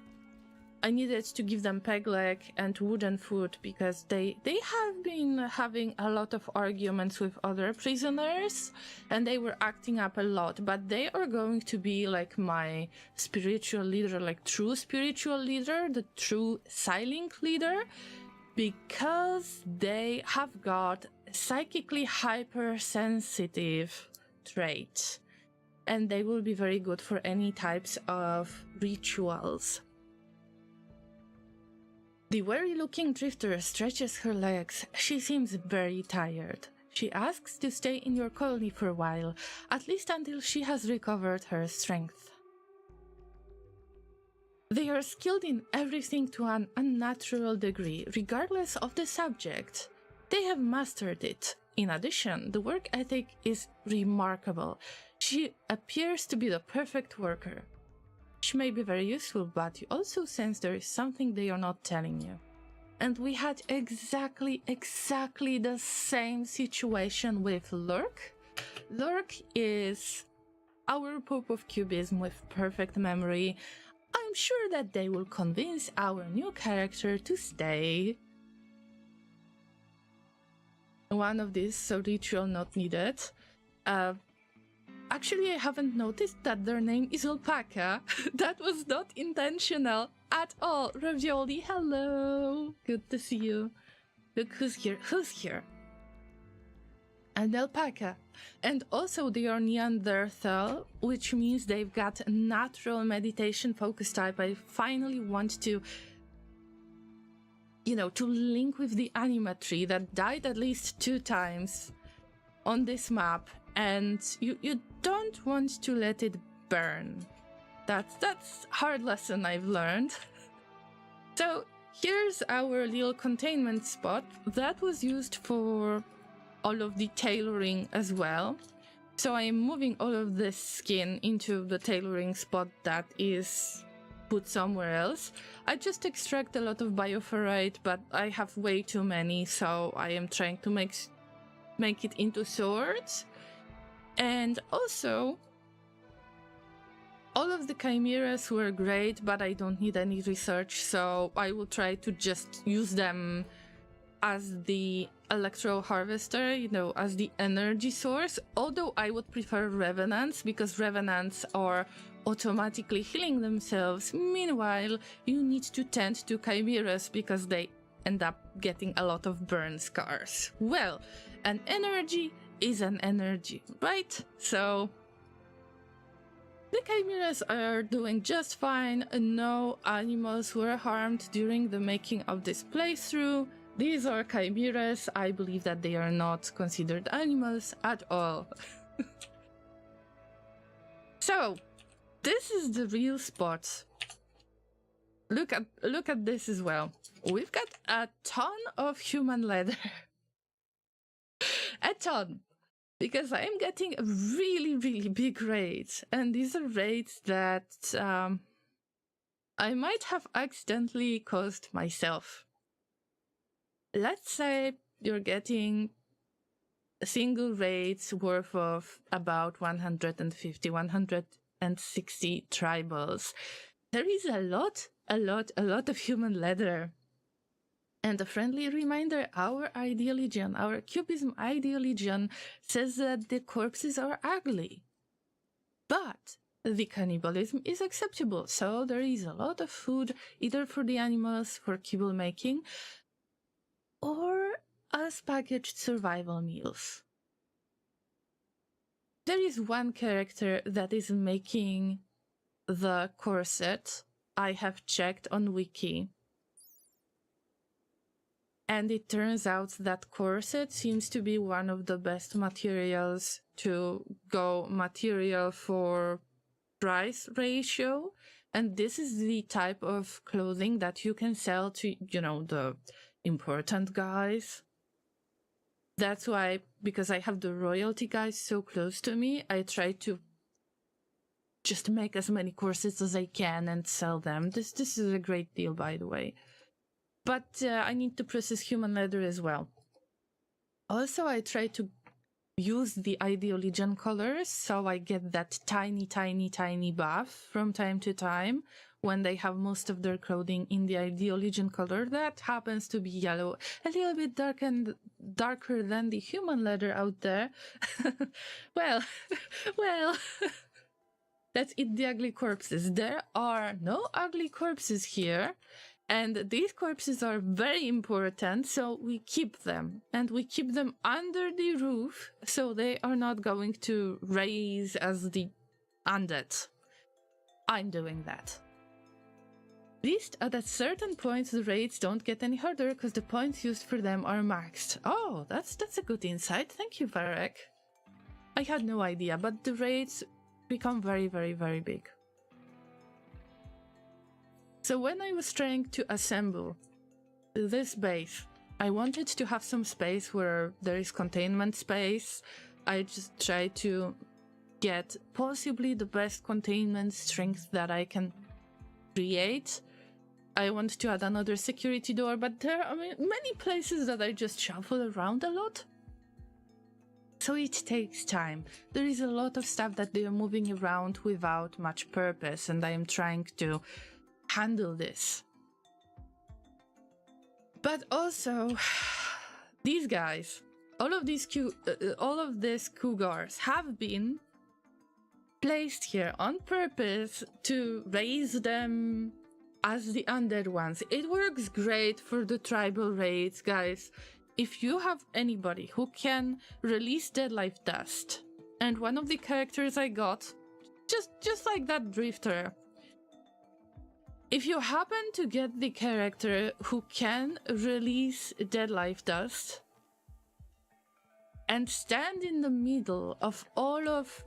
I needed to give them peg leg and wooden food because they have been having a lot of arguments with other prisoners and they were acting up a lot, but they are going to be like my spiritual leader, like true spiritual leader, the true silent leader, because they have got psychically hypersensitive trait and they will be very good for any types of rituals. The weary-looking drifter stretches her legs. She seems very tired. She asks to stay in your colony for a while, at least until she has recovered her strength. They are skilled in everything to an unnatural degree, regardless of the subject. They have mastered it. In addition, the work ethic is remarkable. She appears to be the perfect worker. She may be very useful, but you also sense there is something they are not telling you. And we had exactly the same situation with Lurk. Lurk is our Pope of Cubism with perfect memory. I'm sure that they will convince our new character to stay. One of these, so ritual not needed. Actually, I haven't noticed that their name is Alpaca. That was not intentional at all. Ravioli, hello. Good to see you. Look who's here. Who's here? An alpaca. And also they are Neanderthal, which means they've got a natural meditation focus type. I finally want to, to link with the animatry that died at least 2 times on this map. And you don't want to let it burn. That's hard lesson I've learned. So here's our little containment spot that was used for all of the tailoring as well. So I am moving all of this skin into the tailoring spot that is put somewhere else. I just extract a lot of bioferrite, but I have way too many, so I am trying to make it into swords. And also, all of the chimeras were great, but I don't need any research, so I will try to just use them as the electro harvester, as the energy source. Although I would prefer revenants, because revenants are automatically healing themselves. Meanwhile, you need to tend to chimeras because they end up getting a lot of burn scars. Well, an energy is an energy, right? So the chimeras are doing just fine. No animals were harmed during the making of this playthrough. These are chimeras. I believe that they are not considered animals at all. So this is the real spot. Look at this as well. we've got a ton of human leather. A ton. Because I'm getting really, really big raids. And these are raids that I might have accidentally caused myself. Let's say you're getting single raids worth of about 150, 160 tribals. There is a lot of human leather. And a friendly reminder, our ideologian, our cubism ideologian says that the corpses are ugly. But the cannibalism is acceptable, so there is a lot of food, either for the animals, for kibble making, or as packaged survival meals. There is one character that is making the corset. I have checked on Wiki. And it turns out that corset seems to be one of the best materials to go material for price ratio. And this is the type of clothing that you can sell to, you know, the important guys. That's why, because I have the royalty guys so close to me, I try to just make as many corsets as I can and sell them. This is a great deal, by the way. But I need to process human leather as well. Also, I try to use the Ideal Legion colors, so I get that tiny, tiny, tiny buff from time to time when they have most of their clothing in the Ideal Legion color. That happens to be yellow, a little bit darker than the human leather out there. well, let's eat the ugly corpses. There are no ugly corpses here. And these corpses are very important, so we keep them. And we keep them under the roof, so they are not going to raise as the undead. I'm doing that. At least at a certain point, the raids don't get any harder, because the points used for them are maxed. Oh, that's a good insight. Thank you, Varek. I had no idea, but the raids become very, very, very big. So when I was trying to assemble this base, I wanted to have some space where there is containment space. I just tried to get possibly the best containment strength that I can create. I want to add another security door, but there are many places that I just shuffle around a lot. So it takes time. There is a lot of stuff that they are moving around without much purpose, and I am trying to handle this. But also, these guys, all of these cougars have been placed here on purpose to raise them as the undead ones. It works great for the tribal raids, guys. If you have anybody who can release dead life dust, and one of the characters I got, just like that drifter, if you happen to get the character who can release dead life dust and stand in the middle of all of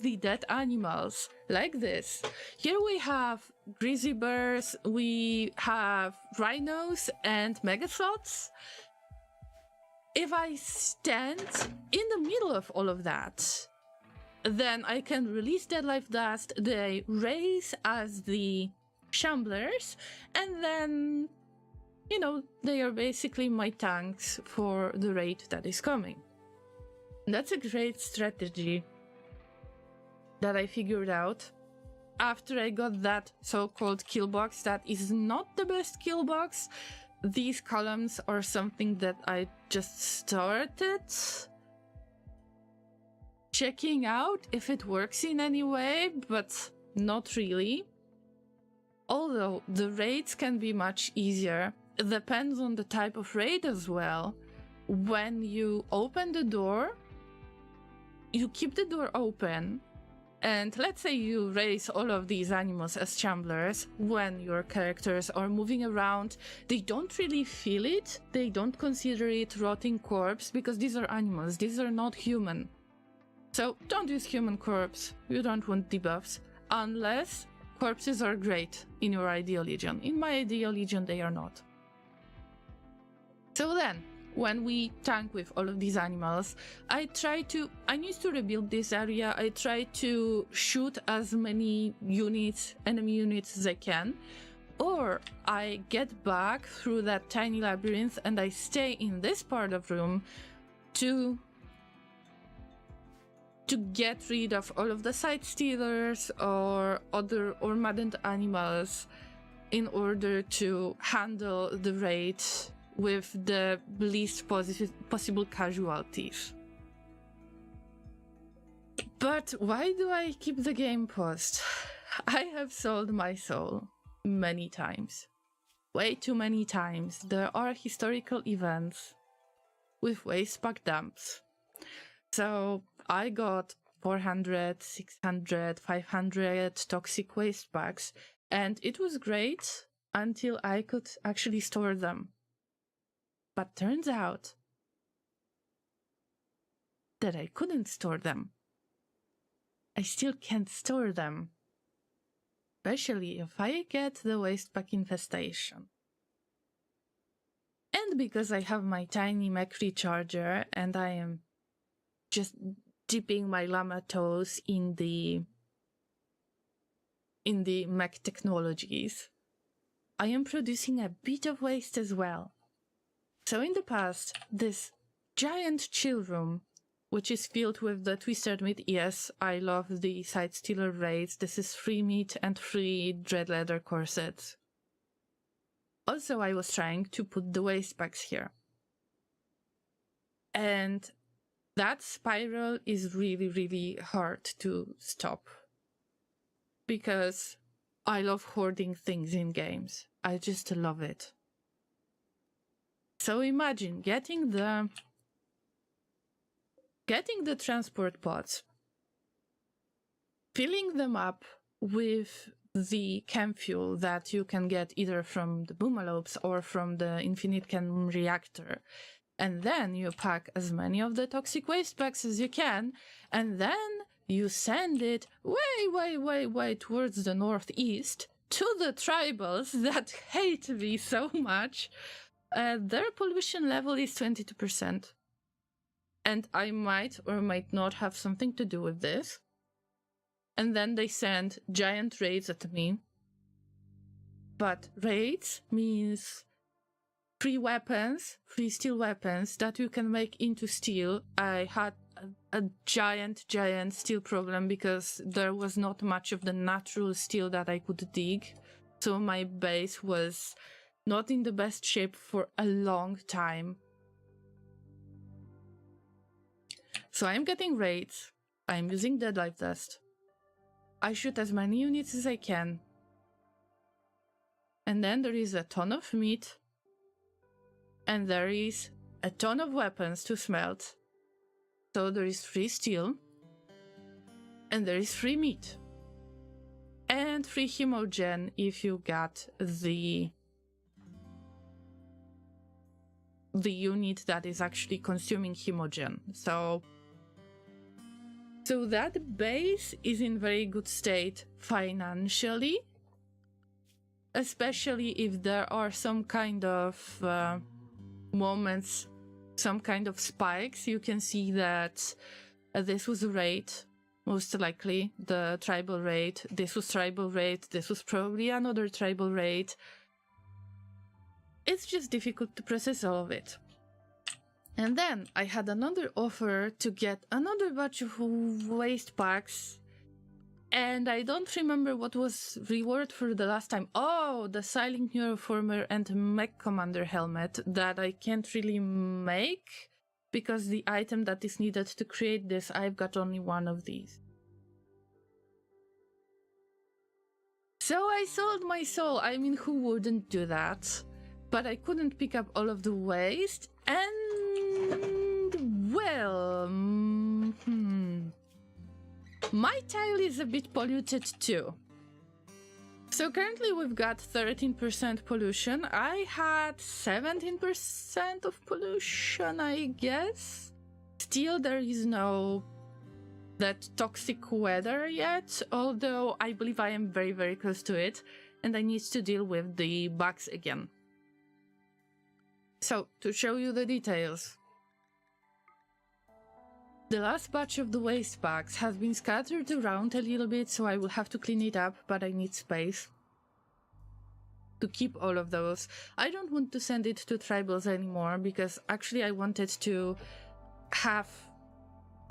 the dead animals like this. Here we have grizzly bears, we have rhinos and megasloths. If I stand in the middle of all of that, then I can release dead life dust, they raise as the shamblers, and then, you know, they are basically my tanks for the raid that is coming. That's a great strategy that I figured out after I got that so-called kill box that is not the best kill box. These columns are something that I just started checking out if it works in any way, but not really. Although the raids can be much easier, it depends on the type of raid as well. When you open the door, you keep the door open, and let's say you raise all of these animals as shamblers. When your characters are moving around, they don't really feel it, they don't consider it rotting corpse, because these are animals, these are not human. So don't use human corpse, you don't want debuffs, unless corpses are great in your Ideal Legion. In my Ideal Legion, they are not. So then, when we tank with all of these animals, I need to rebuild this area. I try to shoot as many enemy units as I can, or I get back through that tiny labyrinth and I stay in this part of room to get rid of all of the side stealers or maddened animals in order to handle the raid with the least possible casualties. But why do I keep the game paused? I have sold my soul many times. Way too many times. There are historical events with waste pack dumps. So I got 400, 600, 500 toxic waste packs, and it was great until I could actually store them. But turns out that I couldn't store them. I still can't store them. Especially if I get the waste pack infestation. And because I have my tiny mech recharger and I am just dipping my llama toes in the mech technologies, I am producing a bit of waste as well. So in the past, this giant chill room, which is filled with the twisted meat. Yes, I love the side stealer raids. This is free meat and free dread leather corsets. Also, I was trying to put the waste packs here. And that spiral is really, really hard to stop. Because I love hoarding things in games. I just love it. So imagine getting the transport pods, filling them up with the chem fuel that you can get either from the boomalopes or from the infinite chem reactor, and then you pack as many of the toxic waste packs as you can, and then you send it way towards the northeast to the tribals that hate me so much. Their pollution level is 22%. And I might or might not have something to do with this. And then they send giant raids at me. But raids means free weapons, free steel weapons that you can make into steel. I had a giant steel problem because there was not much of the natural steel that I could dig. So my base was not in the best shape for a long time. So I'm getting raids, I'm using Dead Life Dust, I shoot as many units as I can, and then there is a ton of meat, and there is a ton of weapons to smelt, so there is free steel, and there is free meat, and free hemogen if you got the unit that is actually consuming hemogen. So that base is in very good state financially, especially if there are some kind of moments, some kind of spikes. You can see that this was a raid, most likely the tribal raid. This was tribal raid. This was probably another tribal raid. It's just difficult to process all of it. And then I had another offer to get another batch of waste packs, and I don't remember what was reward for the last time. Oh, the Silent Neuroformer and Mech Commander helmet that I can't really make because the item that is needed to create this, I've got only one of these. So I sold my soul. I mean, who wouldn't do that? But I couldn't pick up all of the waste, and well, my tile is a bit polluted too. So currently we've got 13% pollution. I had 17% of pollution, I guess. Still, there is no that toxic weather yet, although I believe I am very, very close to it, and I need to deal with the bugs again. So, to show you the details. The last batch of the waste bags has been scattered around a little bit, so I will have to clean it up, but I need space to keep all of those. I don't want to send it to tribals anymore, because actually I wanted to have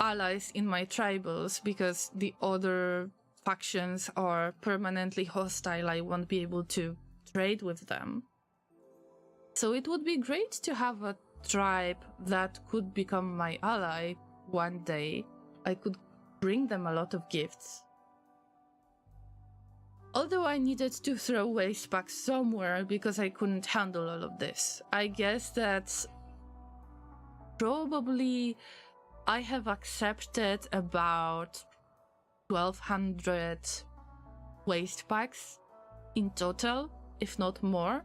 allies in my tribals, because the other factions are permanently hostile. I won't be able to trade with them. So it would be great to have a tribe that could become my ally one day. I could bring them a lot of gifts. Although I needed to throw waste back somewhere because I couldn't handle all of this. I guess that probably I have accepted about 1,200 waste packs in total, if not more,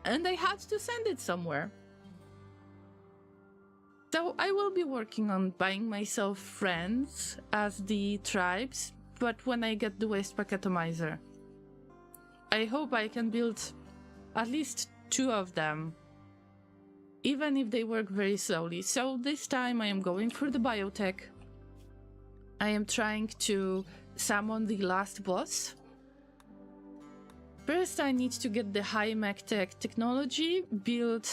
and I had to send it somewhere. So I will be working on buying myself friends as the tribes, but when I get the waste pack atomizer. I hope I can build at least 2 of them, even if they work very slowly. So this time I am going for the biotech. I am trying to summon the last boss. First I need to get the high mech tech technology, build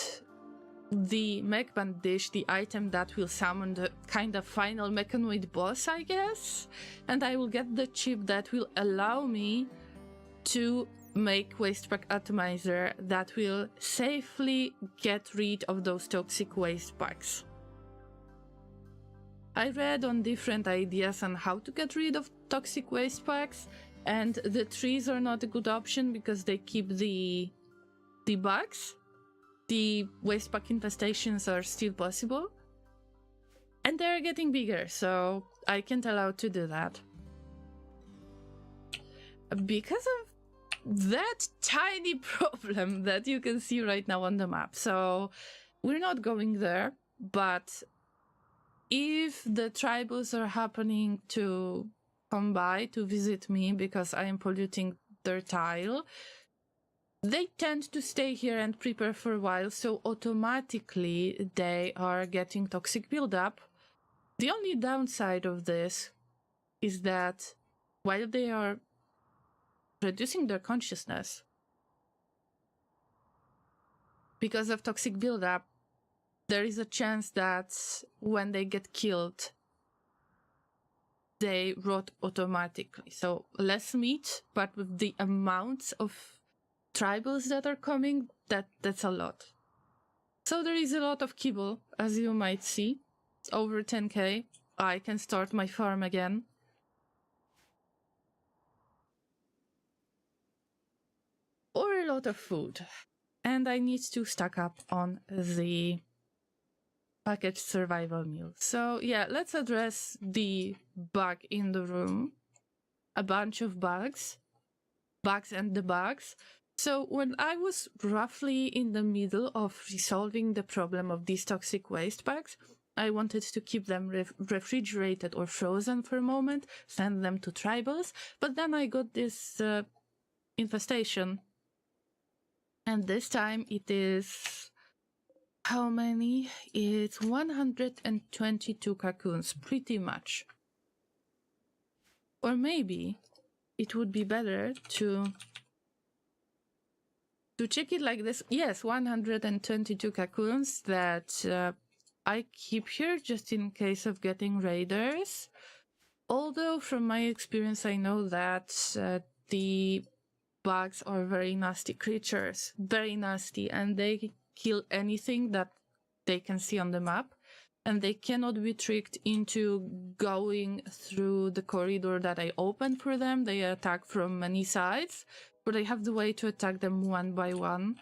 the mech bandish, the item that will summon the kind of final mechanoid boss, I guess, and I will get the chip that will allow me to make waste pack atomizer that will safely get rid of those toxic waste packs. I read on different ideas on how to get rid of toxic waste packs, and the trees are not a good option because they keep the bugs. The waste pack infestations are still possible, and they're getting bigger, so I can't allow to do that. Because of that tiny problem that you can see right now on the map. So we're not going there, but if the tribals are happening to come by to visit me because I am polluting their tile, they tend to stay here and prepare for a while, so automatically they are getting toxic buildup. The only downside of this is that while they are reducing their consciousness because of toxic buildup, there is a chance that when they get killed, they rot automatically. So less meat, but with the amounts of tribals that are coming, that's a lot. So there is a lot of kibble, as you might see. It's over 10k. I can start my farm again. Or a lot of food. And I need to stack up on the packaged survival meal. So yeah, let's address the bug in the room. A bunch of bugs. Bugs and the bugs. So when I was roughly in the middle of resolving the problem of these toxic waste bags, I wanted to keep them refrigerated or frozen for a moment, send them to tribals, but then I got this infestation. And this time it is... how many? It's 122 cocoons, pretty much. Or maybe it would be better to check it like this. Yes, 122 cocoons that I keep here just in case of getting raiders. Although from my experience I know that the bugs are very nasty creatures, very nasty, and they kill anything that they can see on the map, and they cannot be tricked into going through the corridor that I opened for them. They attack from many sides, but I have the way to attack them one by one.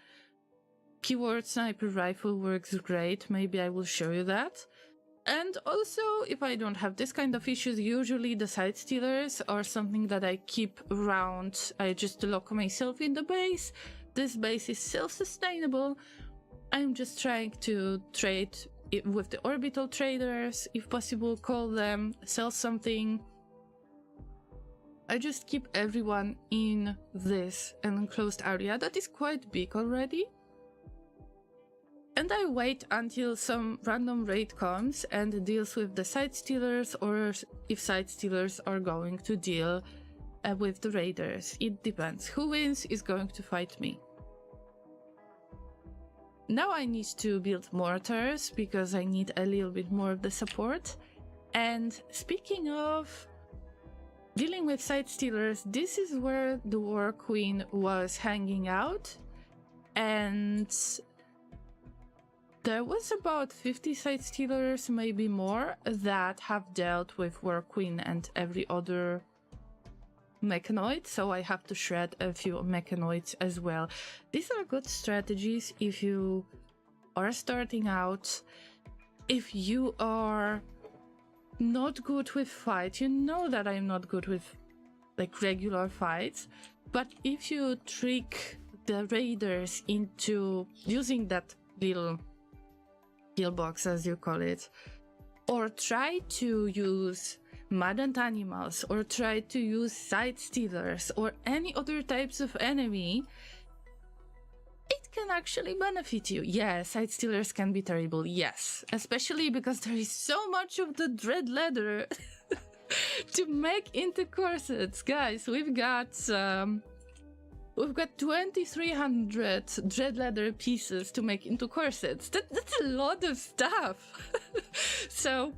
Keyword sniper rifle works great, maybe I will show you that. And also, if I don't have this kind of issues, usually the side stealers are something that I keep around. I just lock myself in the base. This base is self-sustainable. I'm just trying to trade it with the orbital traders, if possible, call them, sell something. I just keep everyone in this enclosed area that is quite big already. And I wait until some random raid comes and deals with the side stealers, or if side stealers are going to deal with the raiders. It depends. Who wins is going to fight me. Now I need to build mortars because I need a little bit more of the support. And speaking of dealing with side stealers, this is where the War Queen was hanging out. And there was about 50 side stealers, maybe more, that have dealt with War Queen and every other mechanoid, so I have to shred a few mechanoids as well. These are good strategies if you are starting out. If you are not good with fight, you know that I'm not good with like regular fights, but if you trick the raiders into using that little kill box, as you call it, or try to use maddened animals, or try to use side stealers, or any other types of enemy, it can actually benefit you. Yeah, side stealers can be terrible, yes. Especially because there is so much of the dread leather to make into corsets. Guys, we've got 2,300 dread leather pieces to make into corsets. That's a lot of stuff. So,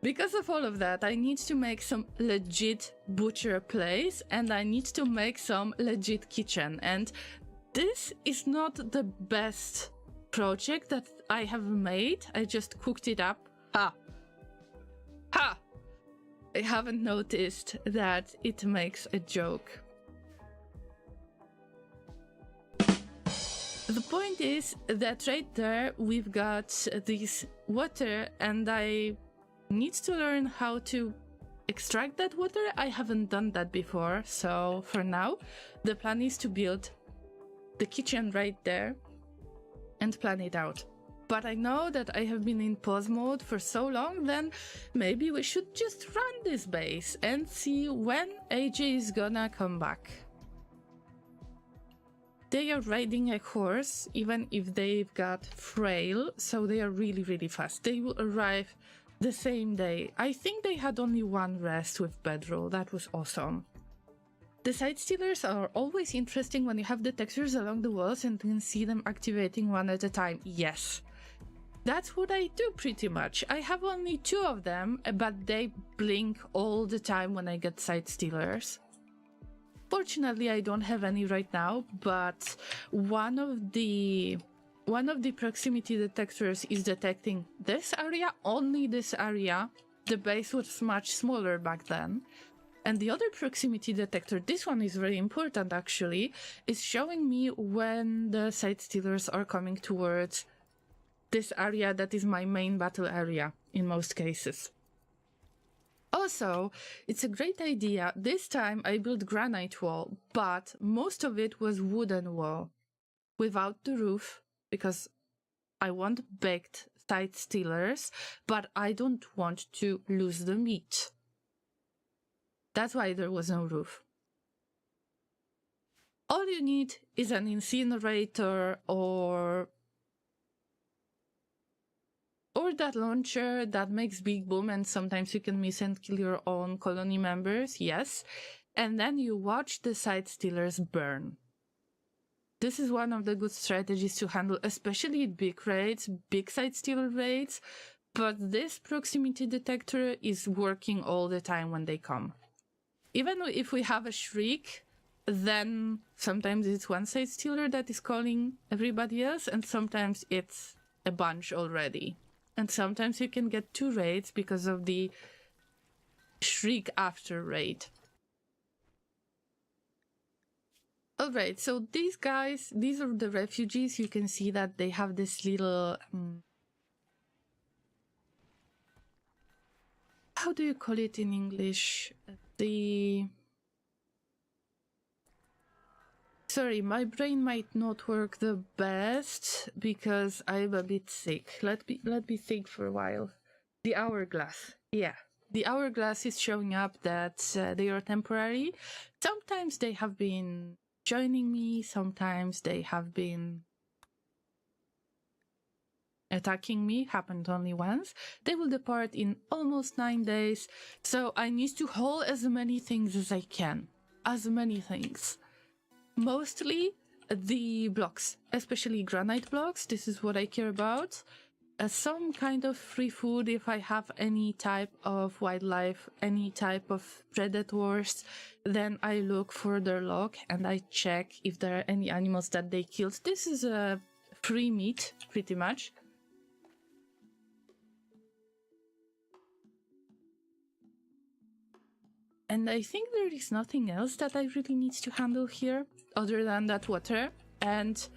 because of all of that, I need to make some legit butcher place, and I need to make some legit kitchen. And this is not the best project that I have made. I just cooked it up. Ha! Ha! I haven't noticed that it makes a joke. The point is that right there we've got this water, and I need to learn how to extract that water. I haven't done that before, so for now the plan is to build the kitchen right there and plan it out. But I know that I have been in pause mode for so long, then maybe we should just run this base and see when AJ is gonna come back. They are riding a horse, even if they've got frail, so they are really, really fast. They will arrive the same day. I think they had only one rest with bedroll. That was awesome. The side stealers are always interesting when you have the textures along the walls and you can see them activating one at a time. Yes, that's what I do pretty much. I have only 2 of them, but they blink all the time when I get side stealers. Fortunately, I don't have any right now, but one of the proximity detectors is detecting this area, only this area. The base was much smaller back then. And the other proximity detector, this one is very important actually, is showing me when the side stealers are coming towards this area that is my main battle area in most cases. Also, it's a great idea. This time I built granite wall, but most of it was wooden wall without the roof, because I want baked side stealers, but I don't want to lose the meat. That's why there was no roof. All you need is an incinerator or that launcher that makes big boom, and sometimes you can miss and kill your own colony members, yes. And then you watch the side stealers burn. This is one of the good strategies to handle, especially big raids, big side stealer raids, but this proximity detector is working all the time when they come. Even if we have a shriek, then sometimes it's one side stealer that is calling everybody else, and sometimes it's a bunch already. And sometimes you can get 2 raids because of the shriek after raid. Alright, so these guys, these are the refugees. You can see that they have this little... how do you call it in English? Sorry, my brain might not work the best because I'm a bit sick. Let me think for a while. The hourglass. Yeah, the hourglass is showing up that they are temporary. Sometimes they have been joining me, sometimes they have been attacking me happened only once. They will depart in almost 9 days, so I need to haul as many things as I can. As many things. Mostly the blocks, especially granite blocks. This is what I care about. Some kind of free food if I have any type of wildlife, any type of predators. Then I look for their log and I check if there are any animals that they killed. This is a free meat, pretty much. And I think there is nothing else that I really need to handle here other than that water and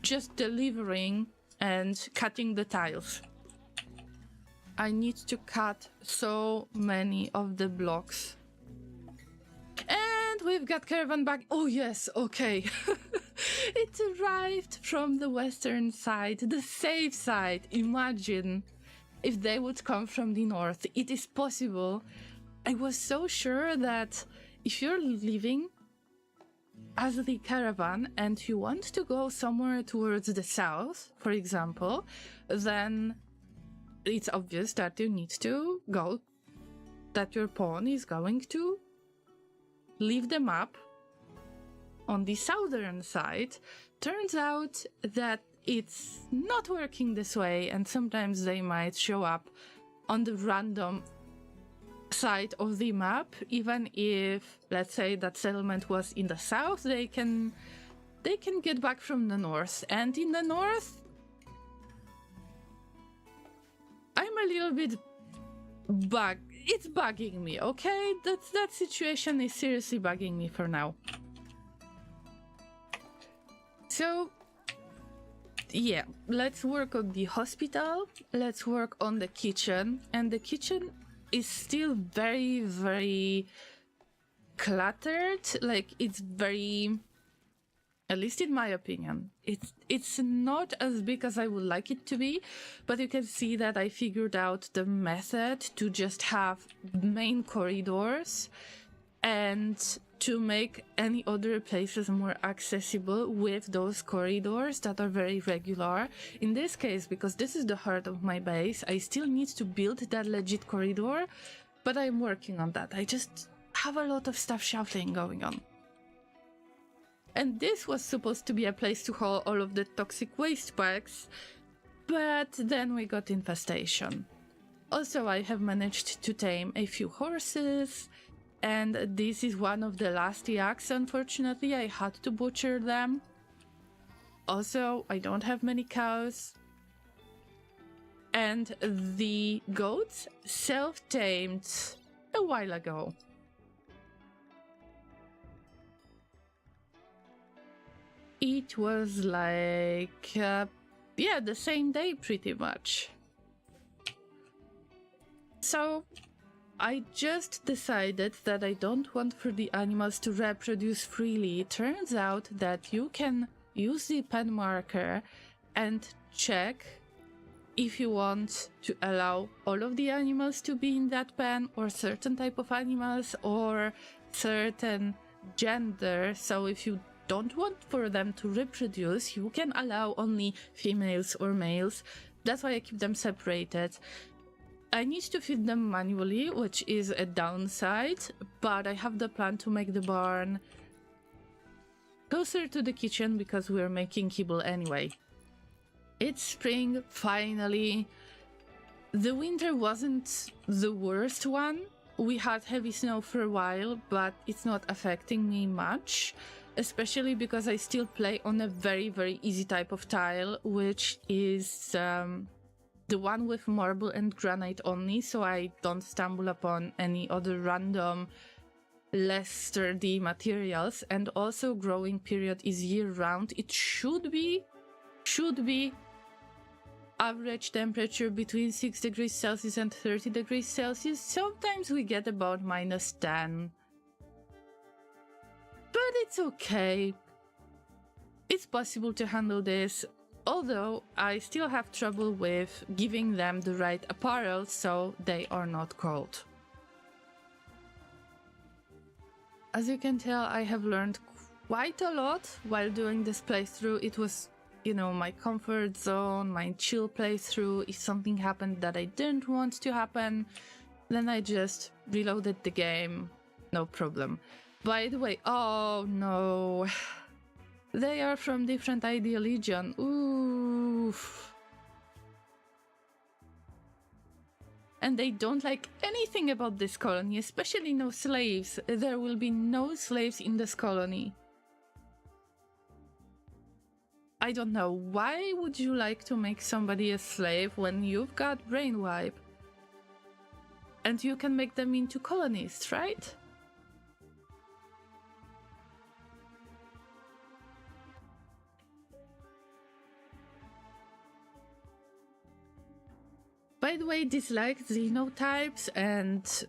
just delivering and cutting the tiles. I need to cut so many of the blocks. And we've got caravan back. Oh yes, okay. It arrived from the western side, the safe side. Imagine if they would come from the north. It is possible. I was so sure that if you're leaving as the caravan and you want to go somewhere towards the south, for example, then it's obvious that you need to go, that your pawn is going to leave the map on the southern side. Turns out that it's not working this way, and sometimes they might show up on the random side of the map. Even if, let's say, that settlement was in the south, they can get back from the north, and in the north I'm a little bit it's bugging me, okay? That situation is seriously bugging me for now. So yeah, let's work on the hospital, let's work on the kitchen, and the kitchen is still very, very cluttered. Like, it's very, at least in my opinion, it's not as big as I would like it to be, but you can see that I figured out the method to just have main corridors and to make any other places more accessible with those corridors that are very regular. In this case, because this is the heart of my base, I still need to build that legit corridor, but I'm working on that. I just have a lot of stuff shuffling going on. And this was supposed to be a place to haul all of the toxic waste bags, but then we got infestation. Also, I have managed to tame a few horses, and this is one of the last yaks. Unfortunately, I had to butcher them. Also, I don't have many cows. And the goats self-tamed a while ago. It was like, yeah, the same day pretty much. So I just decided that I don't want for the animals to reproduce freely. It turns out that you can use the pen marker and check if you want to allow all of the animals to be in that pen, or certain type of animals, or certain gender. So if you don't want for them to reproduce, you can allow only females or males. That's why I keep them separated. I need to feed them manually, which is a downside, but I have the plan to make the barn closer to the kitchen because we're making kibble anyway. It's spring, finally. The winter wasn't the worst one. We had heavy snow for a while, but it's not affecting me much, especially because I still play on a very, very easy type of tile, which is the one with marble and granite only, so I don't stumble upon any other random less sturdy materials. And also growing period is year-round. It should be average temperature between 6 degrees Celsius and 30 degrees Celsius. Sometimes we get about -10. But it's okay. It's possible to handle this, although I still have trouble with giving them the right apparel so they are not cold. As you can tell, I have learned quite a lot while doing this playthrough. It was my comfort zone, my chill playthrough. If something happened that I didn't want to happen, then I just reloaded the game. No problem. By the way, oh no. They are from different ID Legion. Oof. And they don't like anything about this colony, especially no slaves. There will be no slaves in this colony. I don't know, why would you like to make somebody a slave when you've got brain wipe? And you can make them into colonists, right? By the way, dislike xenotypes and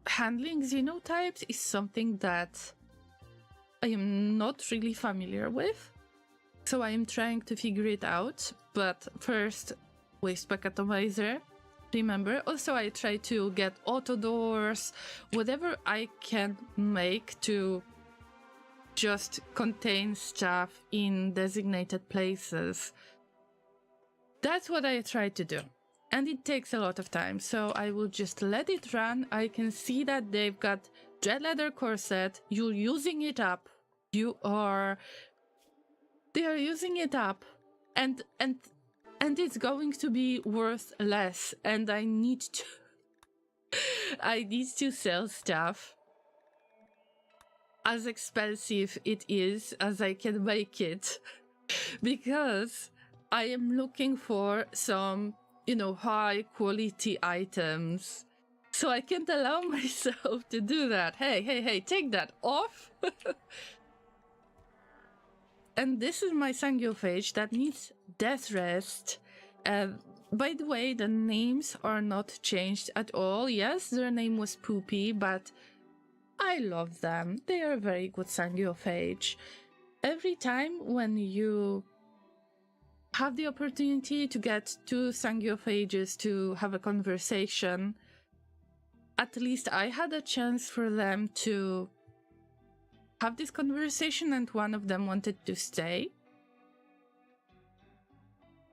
handling xenotypes is something that I am not really familiar with. So I am trying to figure it out, but first, Wastepack Atomizer, remember. Also, I try to get auto doors, whatever I can make to just contain stuff in designated places. That's what I try to do. And it takes a lot of time, so I will just let it run. I can see that they've got Dread Leather Corset, you're using it up. They are using it up, and it's going to be worth less, and I need to sell stuff as expensive it is as I can make it, because I am looking for some, high quality items, so I can't allow myself to do that. Hey, take that off. And this is my Sangiophage that needs death rest. By the way, the names are not changed at all. Yes, their name was Poopy, but I love them. They are very good Sangiophage. Every time when you have the opportunity to get two Sangiophages to have a conversation, at least I had a chance for them to have this conversation, and one of them wanted to stay.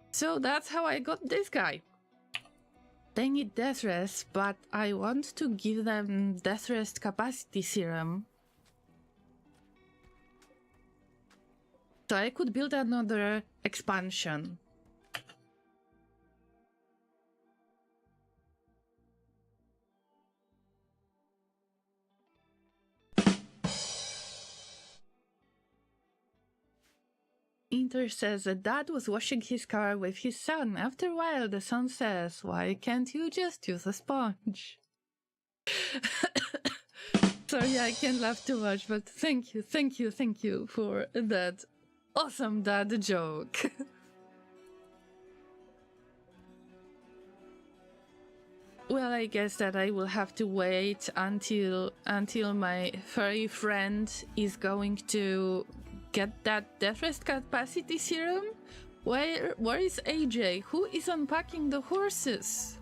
So that's how I got this guy. They need death rest, but I want to give them death rest capacity serum. So I could build another expansion. Inter says that Dad was washing his car with his son. After a while, the son says, "Why can't you just use a sponge?" Sorry, I can't laugh too much, but thank you for that awesome dad joke. Well, I guess that I will have to wait until my furry friend is going to get that death rest capacity serum. Where is AJ? Who is unpacking the horses?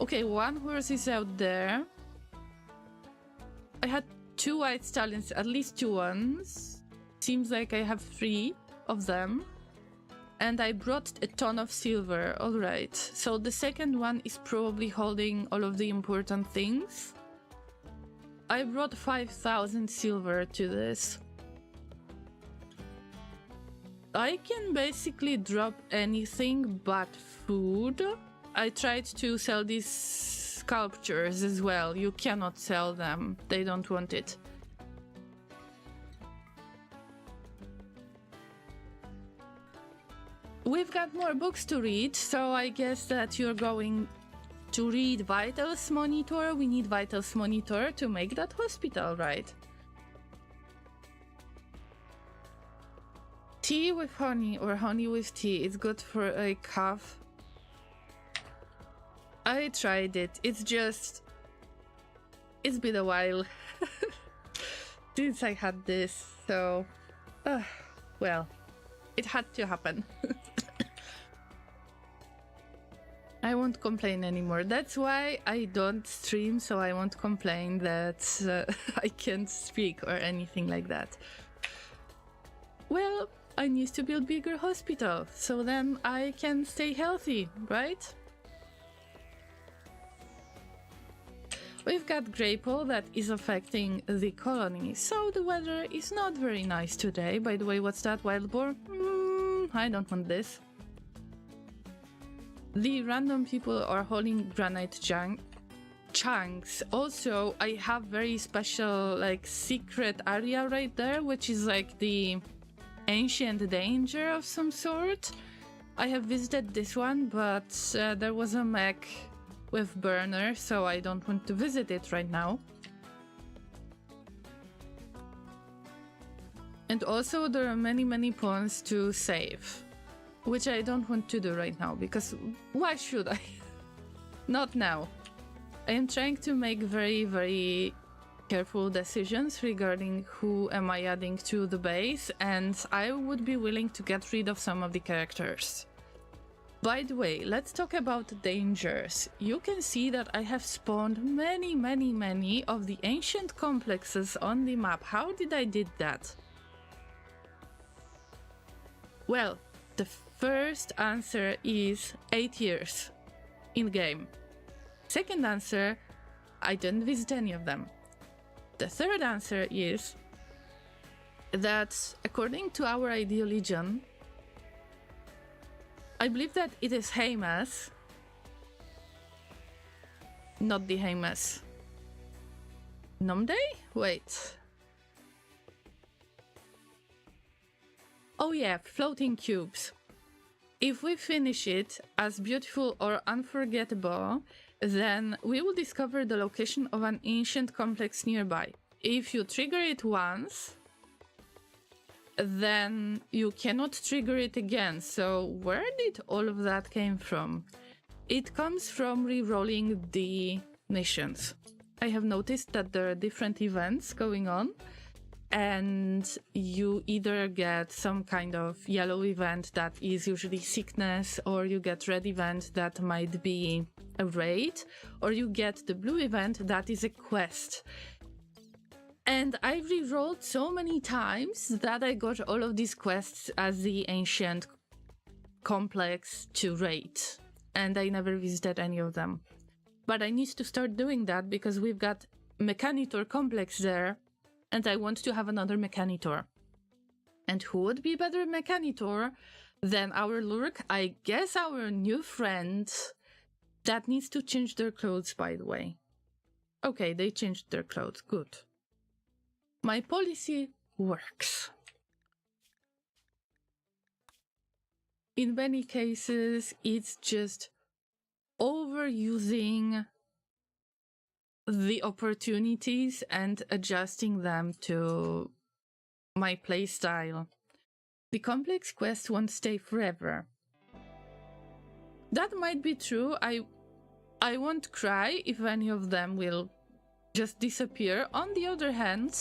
Okay, one horse is out there. I had 2 white stallions, at least 2 ones. Seems like I have 3 of them. And I brought a ton of silver. Alright, so the second one is probably holding all of the important things. I brought 5,000 silver to this. I can basically drop anything but food. I tried to sell these sculptures as well. You cannot sell them. They don't want it. We've got more books to read, so I guess that you're going to read Vitals Monitor. We need Vitals Monitor to make that hospital, right? Tea with honey or honey with tea is good for a cough. I tried it. It's been a while since I had this, so well, it had to happen. I won't complain anymore. That's why I don't stream, so I won't complain that I can't speak or anything like that. Well, I need to build bigger hospital, so then I can stay healthy, right? We've got Grapple that is affecting the colony, so the weather is not very nice today. By the way, what's that, wild boar? I don't want this. The random people are holding granite chunks. Also, I have very special, like, secret area right there, which is like the ancient danger of some sort. I have visited this one, but there was a mech with burner, so I don't want to visit it right now. And also there are many pawns to save, which I don't want to do right now, because why should I? Not now. I am trying to make very careful decisions regarding who am I adding to the base, and I would be willing to get rid of some of the characters. By the way, let's talk about dangers. You can see that I have spawned many of the ancient complexes on the map. How did I did that? Well, the first answer is 8 years in game. Second answer, I didn't visit any of them. The third answer is that according to our ideology, I believe that it is Hamas, not the Hamas. Nomday? Wait. Oh yeah, floating cubes. If we finish it as beautiful or unforgettable, then we will discover the location of an ancient complex nearby. If you trigger it once, then you cannot trigger it again. So where did all of that came from? It comes from re-rolling the missions. I have noticed that there are different events going on, and you either get some kind of yellow event that is usually sickness, or you get red event that might be a raid, or you get the blue event that is a quest. And I re-rolled so many times that I got all of these quests as the ancient complex to raid, and I never visited any of them. But I need to start doing that because we've got Mechanitor complex there, and I want to have another Mechanitor. And who would be better Mechanitor than our Lurk? I guess our new friend that needs to change their clothes, by the way. Okay, they changed their clothes, good. My policy works. In many cases, it's just overusing the opportunities and adjusting them to my playstyle. The complex quest won't stay forever. That might be true. I won't cry if any of them will just disappear. On the other hand,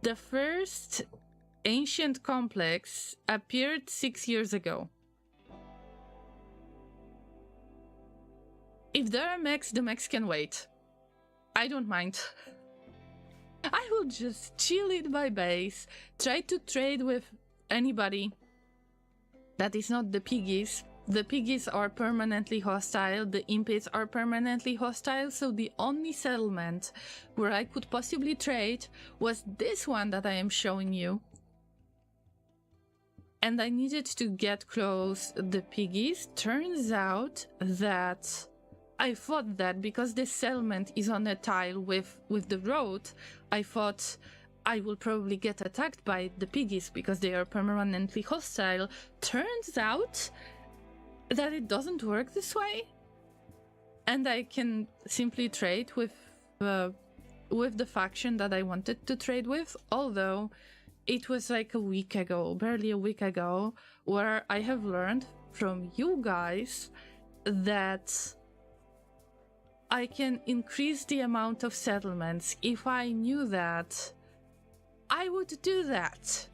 the first ancient complex appeared 6 years ago. If there are mechs, the mechs can wait. I don't mind. I will just chill in my base, try to trade with anybody that is not the piggies. The piggies are permanently hostile, the impids are permanently hostile, so the only settlement where I could possibly trade was this one that I am showing you. And I needed to get close the piggies. Turns out that I thought that because this settlement is on a tile with the road, I thought I will probably get attacked by the piggies because they are permanently hostile. Turns out that it doesn't work this way, and I can simply trade with the faction that I wanted to trade with, although it was like a week ago, barely a week ago, where I have learned from you guys that I can increase the amount of settlements. If I knew that, I would do that.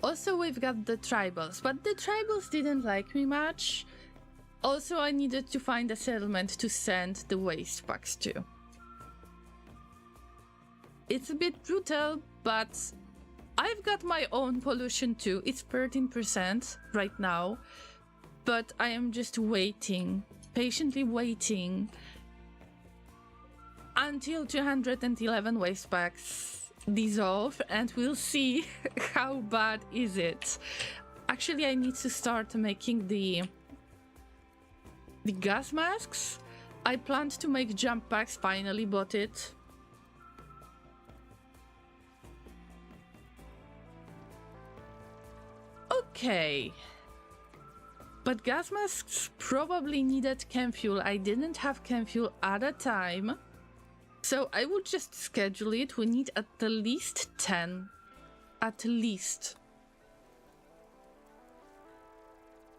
Also, we've got the tribals, but the tribals didn't like me much. Also, I needed to find a settlement to send the waste packs to. It's a bit brutal, but I've got my own pollution too. It's 13% right now, but I am just waiting, patiently waiting until 211 waste packs dissolve, and we'll see how bad is it. Actually, I need to start making the gas masks. I planned to make jump packs, finally bought it. Okay. But gas masks probably needed chem fuel. I didn't have chem fuel at a time. So I will just schedule it. We need at least 10. At least.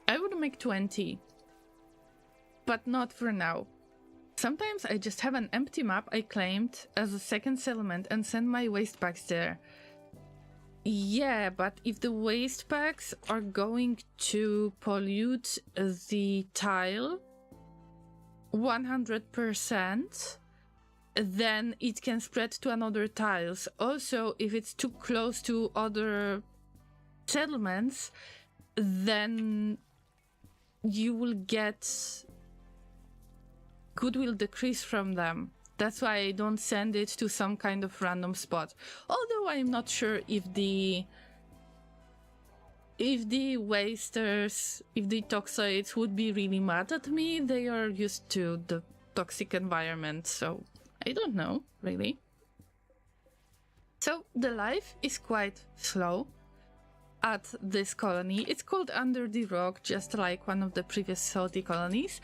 I would make 20. But not for now. Sometimes I just have an empty map I claimed as a second settlement and send my waste packs there. Yeah, but if the waste packs are going to pollute the tile 100%, then it can spread to another tiles. Also, if it's too close to other settlements, then you will get goodwill decrease from them. That's why I don't send it to some kind of random spot. Although I'm not sure if the wasters, if the toxoids would be really mad at me. They are used to the toxic environment, so I don't know, really. So the life is quite slow at this colony. It's called Under the Rock, just like one of the previous salty colonies,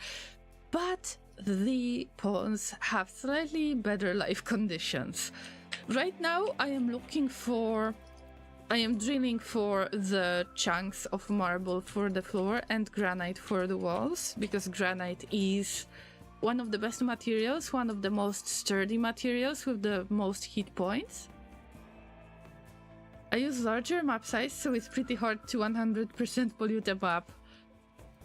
but the pawns have slightly better life conditions. Right now I am drilling for the chunks of marble for the floor and granite for the walls, because granite is one of the best materials, one of the most sturdy materials with the most hit points. I use larger map size, so it's pretty hard to 100% pollute a map.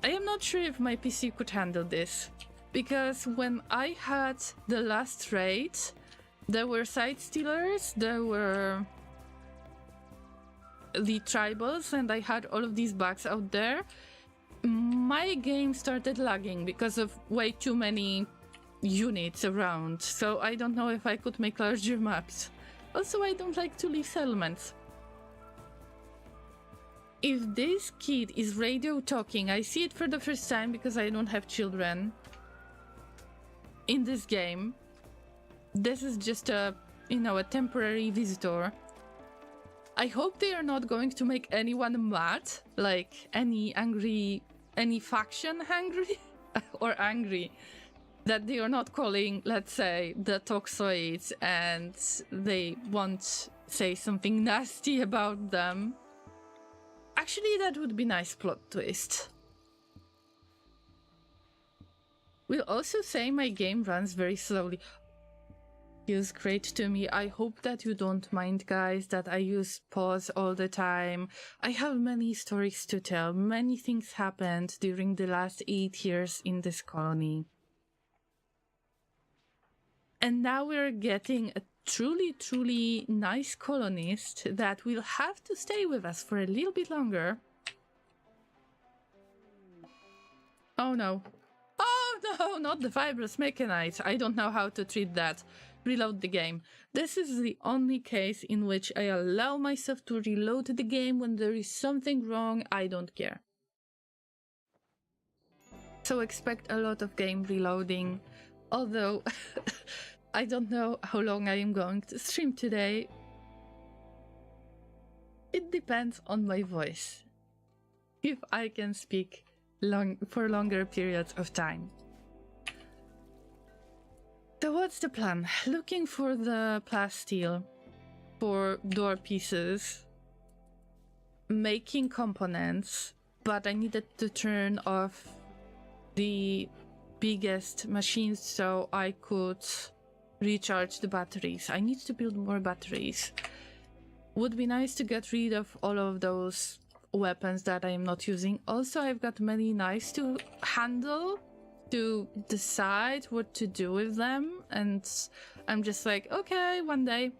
I am not sure if my PC could handle this, because when I had the last raid, there were side stealers, there were the tribals, and I had all of these bugs out there. My game started lagging because of way too many units around, so I don't know if I could make larger maps. Also, I don't like to leave settlements. If this kid is radio talking, I see it for the first time because I don't have children in this game. This is just a temporary visitor. I hope they are not going to make anyone mad, like any faction hungry or angry, that they are not calling, let's say, the toxoids and they won't say something nasty about them. Actually, that would be a nice plot twist. We'll also say my game runs very slowly. Feels great to me. I hope that you don't mind, guys, that I use pause all the time. I have many stories to tell. Many things happened during the last 8 years in this colony. And now we're getting a truly, truly nice colonist that will have to stay with us for a little bit longer. Oh no. Oh no, not the fibrous mechanite. I don't know how to treat that. Reload the game. This is the only case in which I allow myself to reload the game when there is something wrong. I don't care. So expect a lot of game reloading. Although I don't know how long I am going to stream today. It depends on my voice. If I can speak for longer periods of time. So what's the plan? Looking for the plasteel for door pieces, making components, but I needed to turn off the biggest machines so I could recharge the batteries. I need to build more batteries. Would be nice to get rid of all of those weapons that I am not using. Also, I've got many knives to handle, to decide what to do with them, and I'm just like, okay, one day.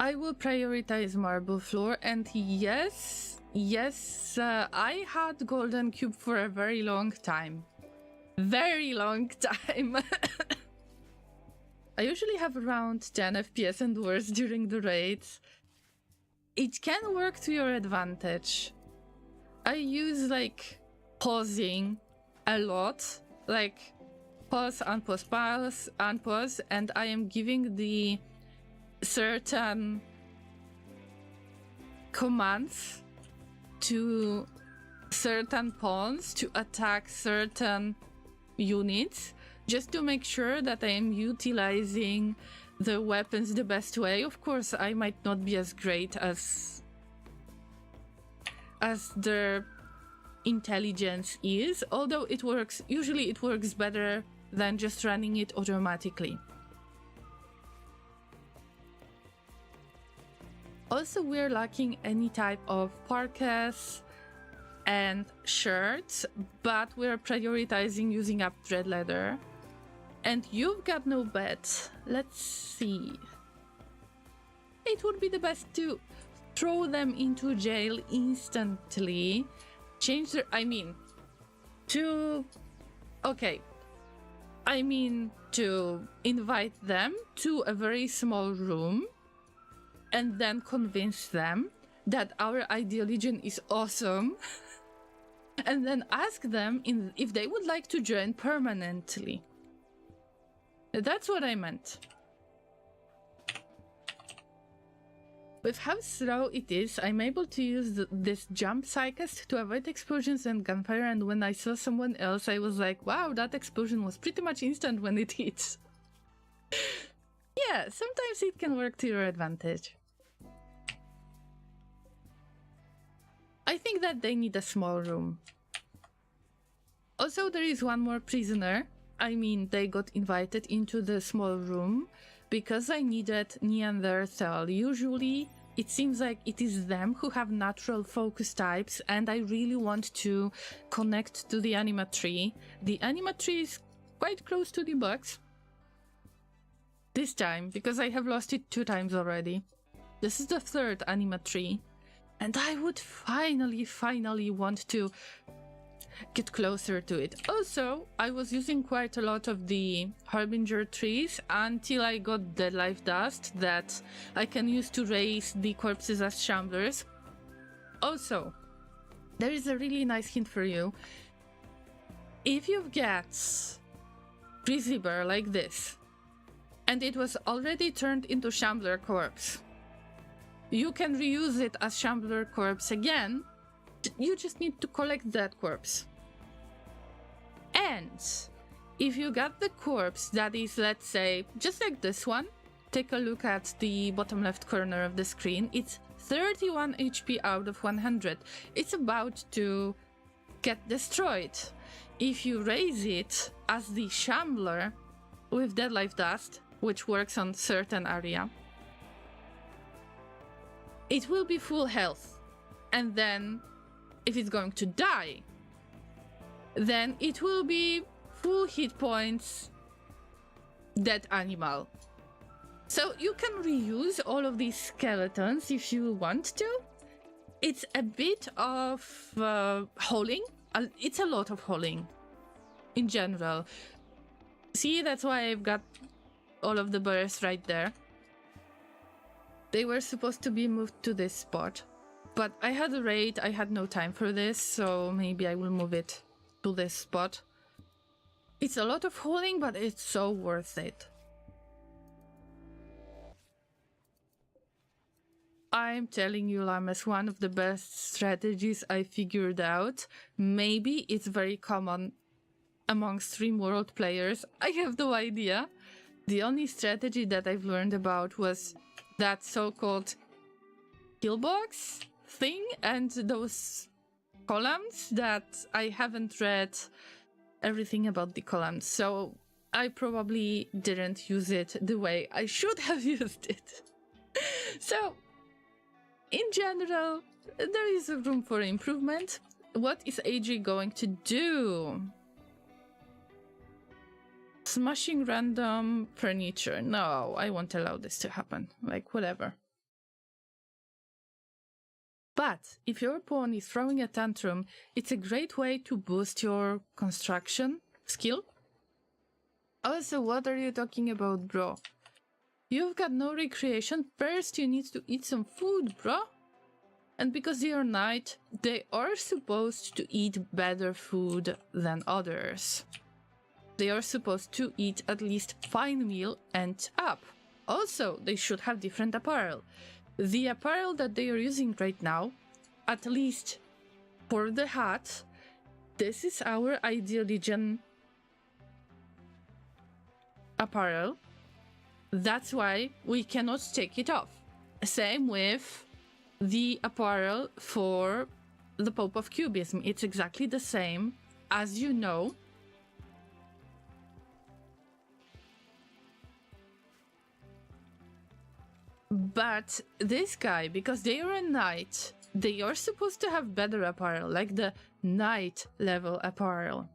I will prioritize marble floor, and yes, I had golden cube for a very long time. Very long time. I usually have around 10 FPS and worse during the raids. It can work to your advantage. I use like pausing a lot, like pause, unpause, pause, unpause, and I am giving the certain commands to certain pawns to attack certain units, just to make sure that I am utilizing the weapons the best way. Of course, I might not be as great as their intelligence is, although it works. Usually it works better than just running it automatically. Also, we're lacking any type of parkas and shirts, but we're prioritizing using up dread leather. And you've got no bed. Let's see. It would be the best to throw them into jail instantly. Change their... to invite them to a very small room and then convince them that our ideology is awesome. And then ask them if they would like to join permanently. That's what I meant. With how slow it is, I'm able to use this jump psychist to avoid explosions and gunfire, and when I saw someone else, I was like, wow, that explosion was pretty much instant when it hits. Yeah, sometimes it can work to your advantage. I think that they need a small room. Also, there is one more prisoner. They got invited into the small room because I needed Neanderthal. Usually, it seems like it is them who have natural focus types, and I really want to connect to the anima tree. The anima tree is quite close to the box. This time, because I have lost it 2 times already. This is the 3rd anima tree. And I would finally want to get closer to it. Also, I was using quite a lot of the Harbinger trees until I got the life dust that I can use to raise the corpses as shamblers. Also, there is a really nice hint for you. If you get Grizzly Bear like this, and it was already turned into Shambler corpse, you can reuse it as Shambler corpse again. You just need to collect that corpse. And if you got the corpse that is, let's say, just like this one, take a look at the bottom left corner of the screen. It's 31 HP out of 100. It's about to get destroyed. If you raise it as the Shambler with Dead Life Dust, which works on certain area, it will be full health. And then if it's going to die, then it will be full hit points dead animal. So you can reuse all of these skeletons if you want to. It's a bit of hauling. It's a lot of hauling in general. See, that's why I've got all of the bears right there. They were supposed to be moved to this spot, but I had a raid, I had no time for this, so maybe I will move it to this spot. It's a lot of hauling, but it's so worth it. I'm telling you, Llama is one of the best strategies I figured out. Maybe it's very common amongst Rimworld players. I have no idea. The only strategy that I've learned about was that so-called killbox thing and those columns that I haven't read everything about the columns, so I probably didn't use it the way I should have used it. So, in general, there is a room for improvement. What is AG going to do? Smashing random furniture. No, I won't allow this to happen. Like, whatever. But if your pawn is throwing a tantrum, it's a great way to boost your construction skill. Also, what are you talking about, bro? You've got no recreation. First, you need to eat some food, bro. And because you're knight, they are supposed to eat better food than others. They are supposed to eat at least fine meal and up. Also, they should have different apparel. The apparel that they are using right now, at least for the hat, this is our Ideal Legion apparel. That's why we cannot take it off. Same with the apparel for the Pope of Cubism. It's exactly the same, as you know. But this guy, because they are a knight, they are supposed to have better apparel, like the knight level apparel.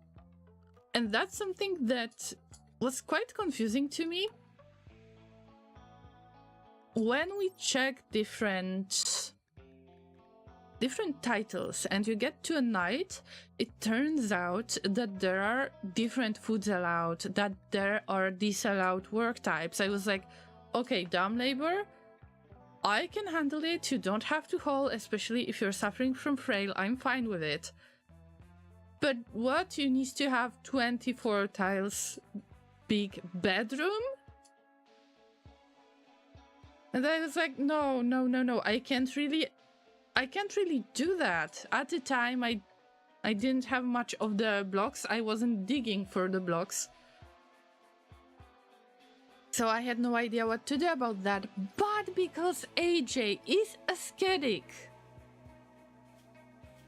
And that's something that was quite confusing to me. When we check different titles and you get to a knight, it turns out that there are different foods allowed, that there are disallowed work types. I was like, okay, dumb labor, I can handle it. You don't have to haul, especially if you're suffering from frail. I'm fine with it. But what? You need to have 24 tiles big bedroom? And I was like, no. I can't really do that. At the time, I didn't have much of the blocks. I wasn't digging for the blocks. So I had no idea what to do about that. But because AJ is ascetic,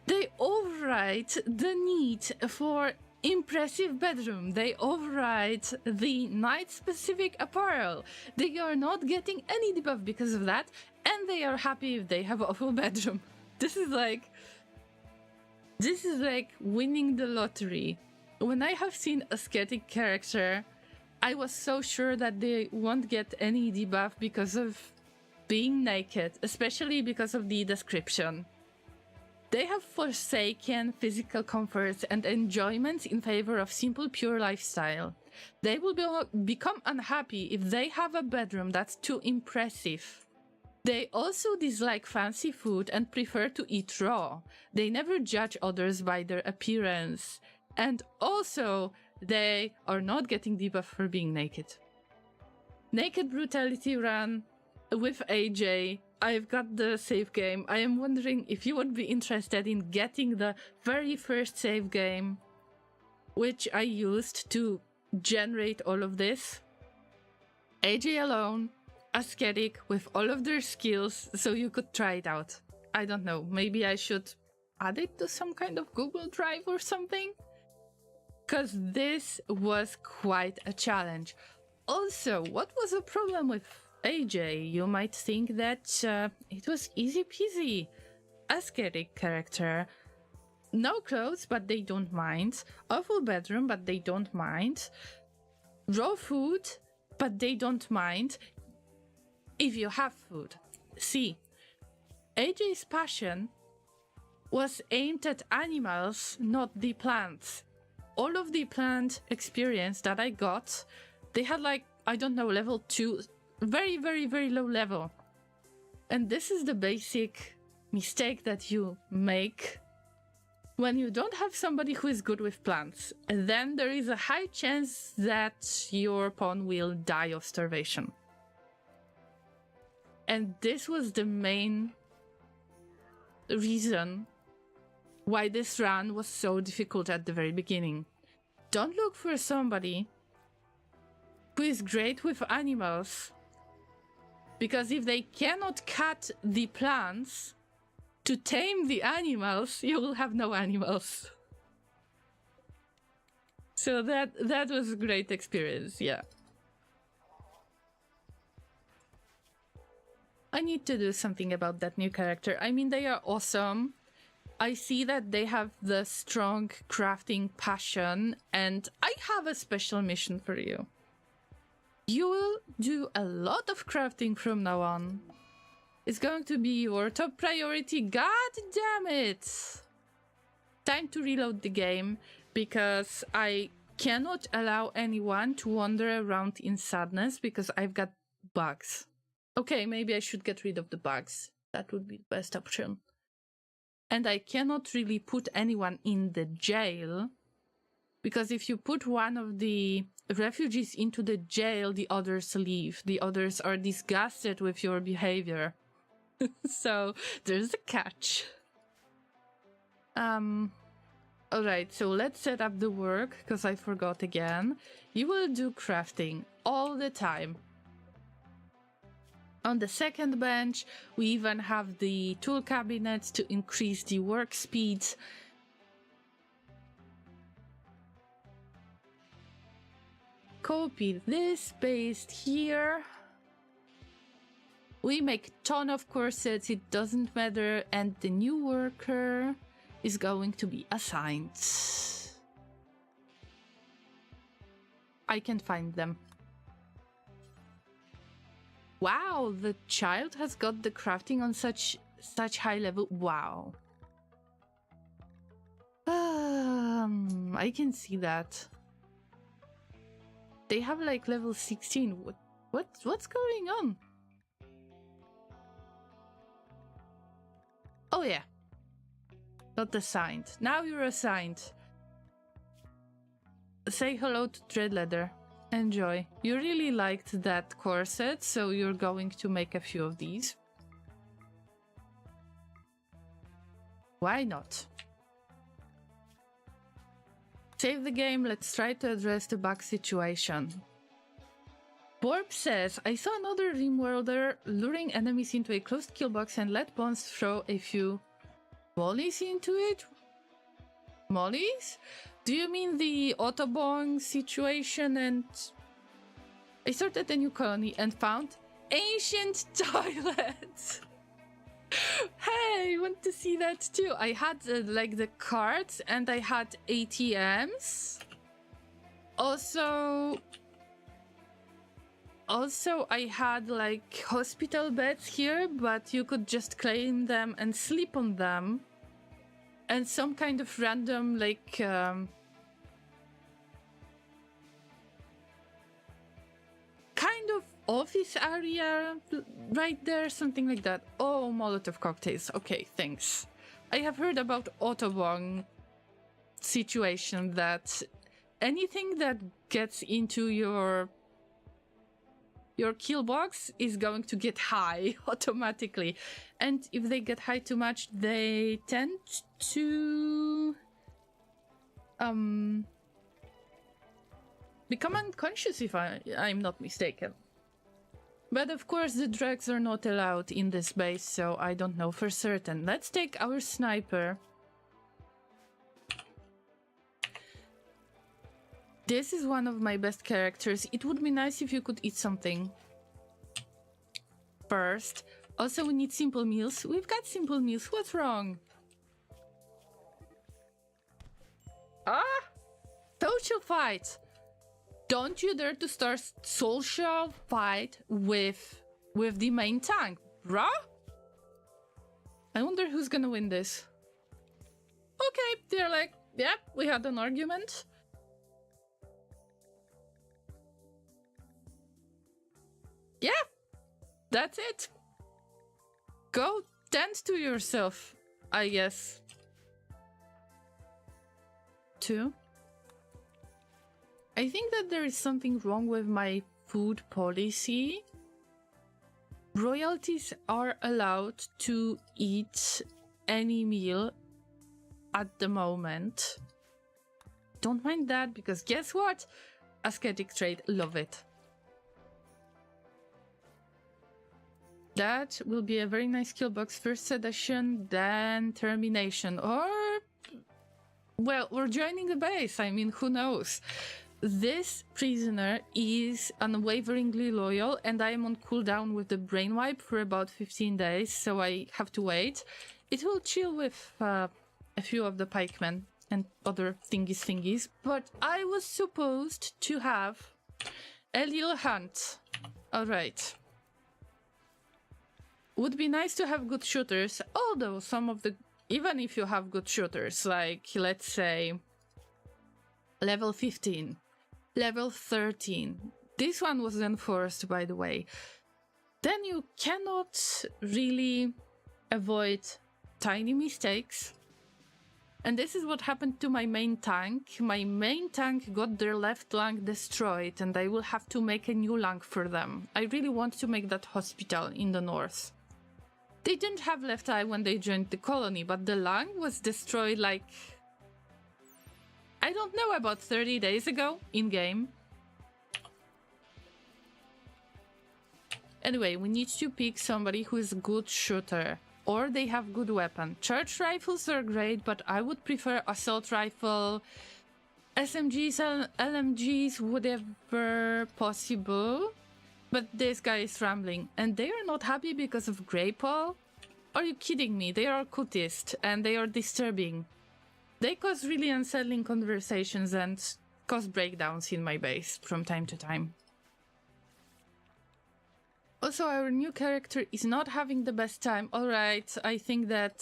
they override the need for impressive bedroom. They override the knight-specific apparel. They are not getting any debuff because of that, and they are happy if they have awful bedroom. This is like winning the lottery. When I have seen ascetic character, I was so sure that they won't get any debuff because of being naked, especially because of the description. They have forsaken physical comforts and enjoyments in favor of simple, pure lifestyle. They will become unhappy if they have a bedroom that's too impressive. They also dislike fancy food and prefer to eat raw. They never judge others by their appearance. And also, they are not getting debuff for being naked. Naked Brutality run with AJ. I've got the save game. I am wondering if you would be interested in getting the very first save game, which I used to generate all of this. AJ alone, ascetic, with all of their skills, so you could try it out. I don't know, maybe I should add it to some kind of Google Drive or something? Because this was quite a challenge. Also, what was the problem with AJ? You might think that it was easy peasy. Ascetic character. No clothes, but they don't mind. Awful bedroom, but they don't mind. Raw food, but they don't mind. If you have food. See, AJ's passion was aimed at animals, not the plants. All of the plant experience that I got, they had like, I don't know, level 2, very, very, very low level. And this is the basic mistake that you make when you don't have somebody who is good with plants. And then there is a high chance that your pawn will die of starvation. And this was the main reason why this run was so difficult at the very beginning. Don't look for somebody who is great with animals, because if they cannot cut the plants to tame the animals, you will have no animals. So that was a great experience, yeah. I need to do something about that new character. I mean, they are awesome. I see that they have the strong crafting passion, and I have a special mission for you. You will do a lot of crafting from now on. is going to be your top priority. God damn it! Time to reload the game, because I cannot allow anyone to wander around in sadness because I've got bugs. Okay, maybe I should get rid of the bugs. That would be the best option. And I cannot really put anyone in the jail, because if you put one of the refugees into the jail, the others leave. The others are disgusted with your behavior. So there's a catch. Alright, so let's set up the work, because I forgot again. You will do crafting all the time. On the second bench, we even have the tool cabinet to increase the work speed. Copy this, paste here. We make a ton of corsets, it doesn't matter, and the new worker is going to be assigned. I can find them. Wow, the child has got the crafting on such high level. Wow. I can see that. They have like level 16. What's going on? Oh yeah. Not assigned. Now you're assigned. Say hello to Dreadleather. Enjoy. You really liked that corset, so you're going to make a few of these. Why not? Save the game, let's try to address the bug situation. Borb says, I saw another Rimworlder luring enemies into a closed kill box and let Bones throw a few mollies into it? Mollies? Do you mean the Autobong situation? And I started a new colony and found ancient toilets. Hey, want to see that too? I had like the cards and I had ATMs. Also I had like hospital beds here, but you could just claim them and sleep on them. And some kind of random like kind of office area right there, something like that. Oh, Molotov cocktails. Okay, thanks. I have heard about Autobong situation, that anything that gets into your kill box is going to get high automatically. And if they get high too much, they tend to become unconscious, if I'm not mistaken. But of course the drugs are not allowed in this base, so I don't know for certain. Let's take our sniper. This is one of my best characters. It would be nice if you could eat something first. Also, we need simple meals. We've got simple meals. What's wrong? Ah! Social fight! Don't you dare to start social fight with the main tank, bruh? I wonder who's gonna win this. Okay, they're like, yeah, we had an argument. Yeah, that's it. Go tend to yourself, I guess. 2. I think that there is something wrong with my food policy. Royalties are allowed to eat any meal at the moment. Don't mind that, because guess what? Ascetic trait, love it. That will be a very nice kill box. First sedation, then termination. Or, well, we're joining the base. I mean, who knows? This prisoner is unwaveringly loyal, and I am on cooldown with the brain wipe for about 15 days, so I have to wait. It will chill with a few of the pikemen and other thingies, but I was supposed to have a little hunt. Alright. would be nice to have good shooters, although some of the... Even if you have good shooters, like, let's say, level 15, level 13, this one was enforced, by the way, then you cannot really avoid tiny mistakes. And this is what happened to my main tank. My main tank got their left lung destroyed, and I will have to make a new lung for them. I really want to make that hospital in the north. They didn't have left eye when they joined the colony, but the lung was destroyed like... I don't know, about 30 days ago, in-game. Anyway, we need to pick somebody who is a good shooter. Or they have good weapon. Charged rifles are great, but I would prefer assault rifle, SMGs, LMGs, whatever possible. But this guy is rambling, and they are not happy because of Grey Paul? Are you kidding me? They are cultists, and they are disturbing. They cause really unsettling conversations and cause breakdowns in my base from time to time. Also, our new character is not having the best time. Alright, I think that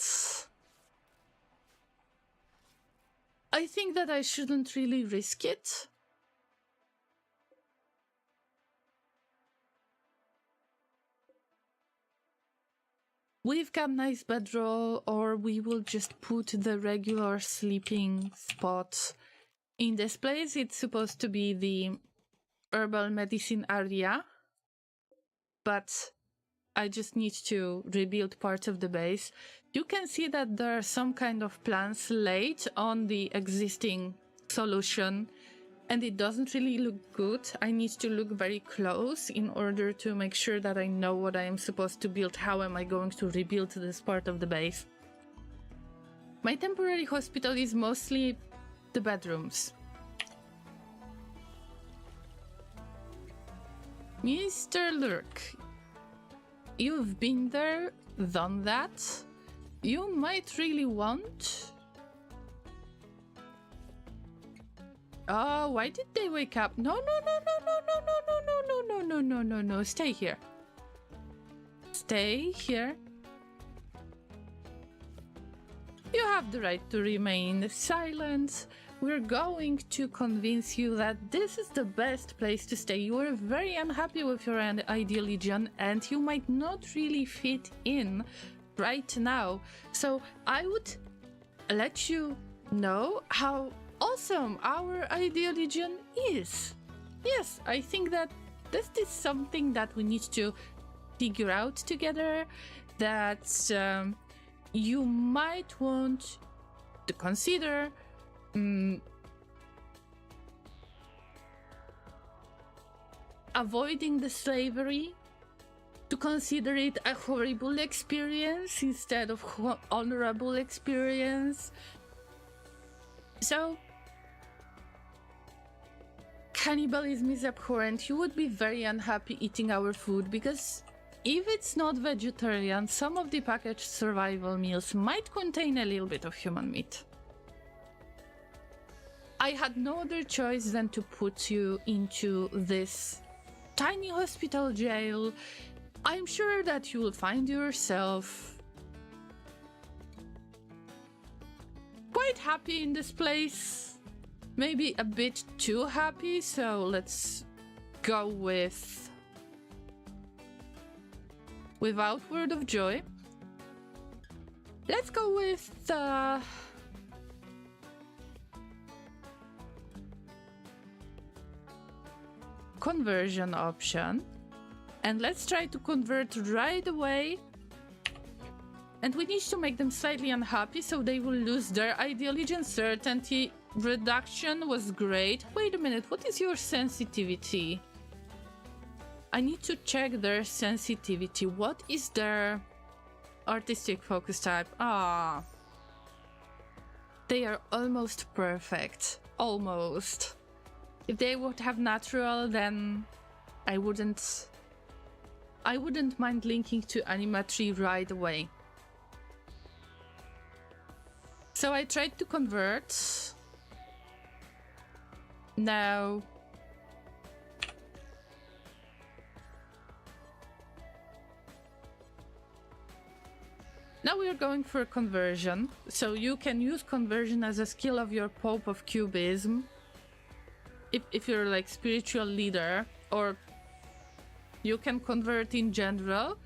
I shouldn't really risk it. We've got nice bedroll, or we will just put the regular sleeping spot in this place. It's supposed to be the herbal medicine area, but I just need to rebuild part of the base. You can see that there are some kind of plans laid on the existing solution, and it doesn't really look good. I need to look very close in order to make sure that I know what I am supposed to build. How am I going to rebuild this part of the base? My temporary hospital is mostly the bedrooms. Mr. Lurk, you've been there, done that. You might really want... Oh, why did they wake up? No, no, stay here. Stay here. You have the right to remain silent. We're going to convince you that this is the best place to stay. You are very unhappy with your ideal legion, and you might not really fit in right now. So I would let you know how awesome our ideal legion is. Yes, I think that this is something that we need to figure out together, that you might want to consider. Avoiding the slavery, to consider it a horrible experience instead of honorable experience. So, cannibalism is abhorrent. You would be very unhappy eating our food, because if it's not vegetarian, some of the packaged survival meals might contain a little bit of human meat. I had no other choice than to put you into this tiny hospital jail. I'm sure that you will find yourself quite happy in this place. Maybe a bit too happy, so let's go with without word of joy. Let's go with conversion option, and let's try to convert right away. And we need to make them slightly unhappy so they will lose their ideal legion. Certainty reduction was great. Wait a minute, what is your sensitivity? I need to check their sensitivity. What is their artistic focus type? They are almost perfect. Almost. If they would have natural, then I wouldn't mind linking to Animatry right away. So I tried to convert. Now we're going for conversion. So you can use conversion as a skill of your Pope of Cubism. If you're like spiritual leader, or you can convert in general.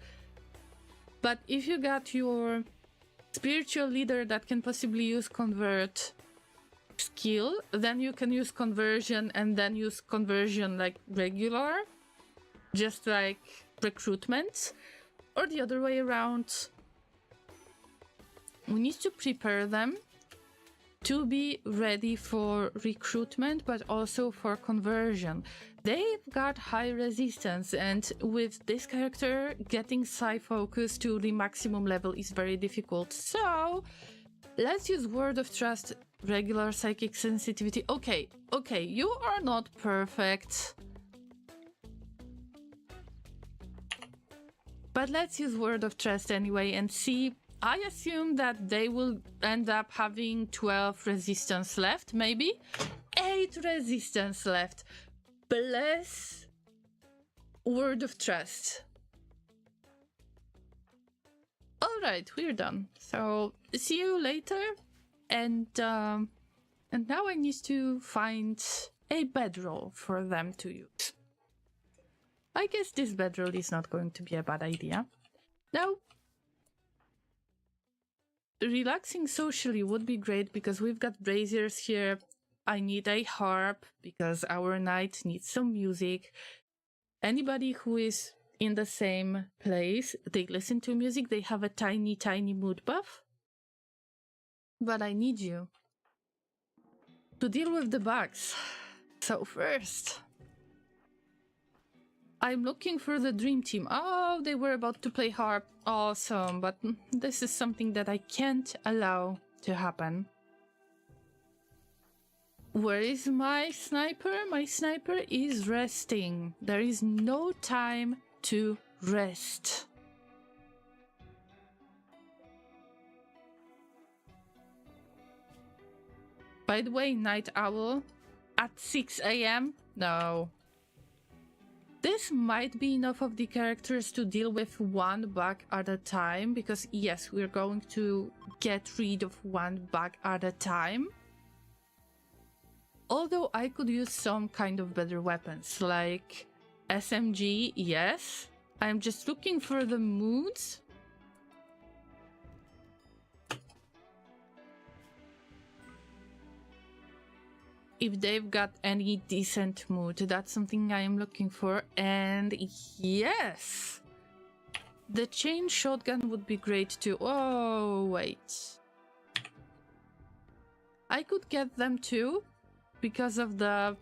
But if you got your spiritual leader that can possibly use convert skill, then you can use conversion and then use conversion like regular, just like recruitment, or the other way around. We need to prepare them to be ready for recruitment, but also for conversion. They've got high resistance, and with this character, getting psi focus to the maximum level is very difficult. So let's use word of trust, regular psychic sensitivity. Okay, you are not perfect, but let's use word of trust anyway and see. I assume that they will end up having 12 resistance left, maybe 8 resistance left. Bless word of trust. All right, we're done. So see you later. And now I need to find a bedroll for them to use. I guess this bedroll is not going to be a bad idea. Now, relaxing socially would be great because we've got braziers here. I need a harp because our knight needs some music. Anybody who is in the same place, they listen to music, they have a tiny, tiny mood buff. But I need you to deal with the bugs. So first, I'm looking for the dream team. Oh, they were about to play harp. Awesome, but this is something that I can't allow to happen. Where is my sniper? My sniper is resting. There is no time to rest. By the way, Night Owl, at 6 a.m.? No. This might be enough of the characters to deal with one bug at a time, because yes, we're going to get rid of one bug at a time. Although I could use some kind of better weapons, like SMG, yes. I'm just looking for the moods. If they've got any decent mood, that's something I am looking for. And yes, the chain shotgun would be great too. Oh, wait. I could get them too because of the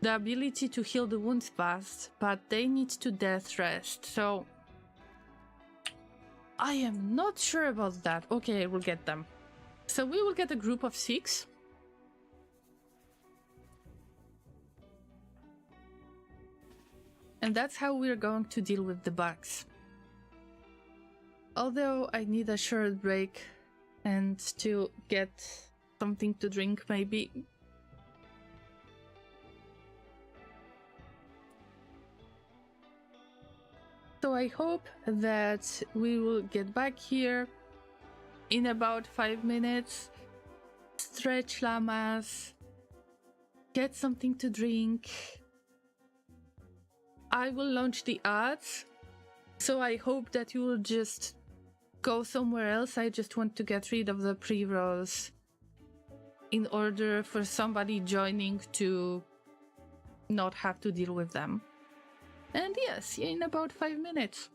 ability to heal the wounds fast, but they need to death rest. So I am not sure about that. Okay, we'll get them. So we will get a group of 6. And that's how we're going to deal with the bugs. Although I need a short break and to get something to drink maybe. So I hope that we will get back here in about 5 minutes, stretch llamas, get something to drink. I will launch the ads, so I hope that you will just go somewhere else. I just want to get rid of the pre-rolls in order for somebody joining to not have to deal with them. And yes, in about 5 minutes.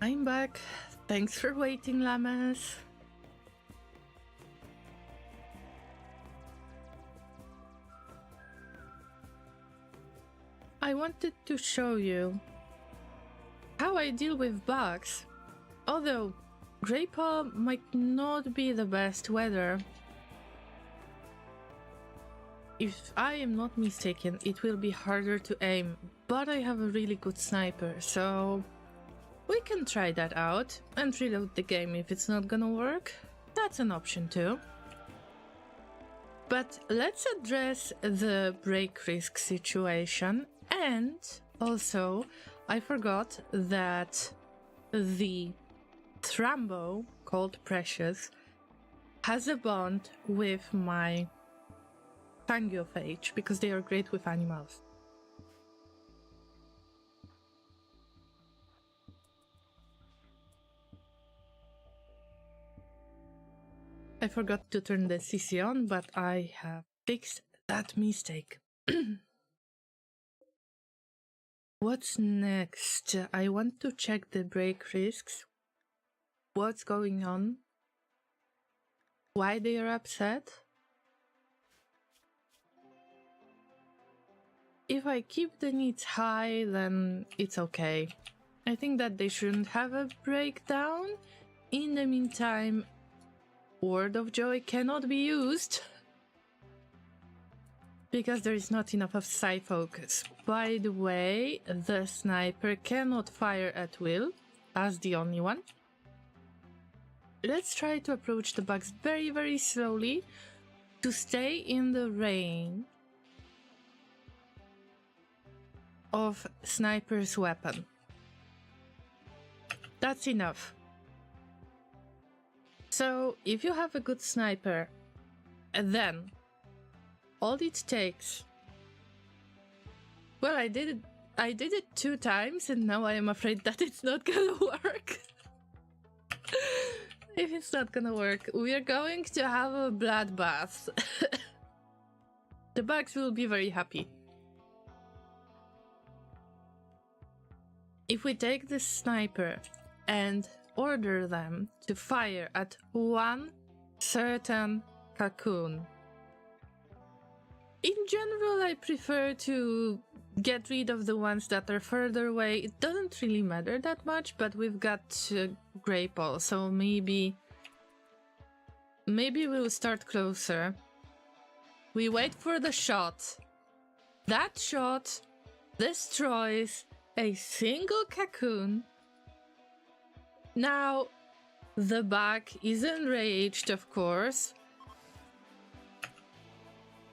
I'm back. Thanks for waiting, Llamas. I wanted to show you how I deal with bugs. Although Greypaw might not be the best weather. If I am not mistaken, it will be harder to aim, but I have a really good sniper, so we can try that out and reload the game if it's not gonna work. That's an option too. But let's address the break risk situation, and also I forgot that the Thrumbo, called Precious, has a bond with my Pangiophage because they are great with animals. I forgot to turn the CC on, but I have fixed that mistake. What's next? I want to check the break risks. What's going on? Why they are upset? If I keep the needs high, then it's okay. I think that they shouldn't have a breakdown. In the meantime, Word of Joy cannot be used because there is not enough of Psi Focus. By the way, the sniper cannot fire at will as the only one. Let's try to approach the bugs very, very slowly to stay in the range of sniper's weapon. That's enough. So if you have a good sniper, then all it takes... Well, I did it 2 times and now I am afraid that it's not gonna work. If it's not gonna work, we are going to have a bloodbath. The bugs will be very happy. If we take the sniper and order them to fire at one certain cocoon. In general, I prefer to get rid of the ones that are further away. It doesn't really matter that much, but we've got Greypaw, so maybe we'll start closer. We wait for the shot. That shot destroys a single cocoon. Now, the bug is enraged, of course,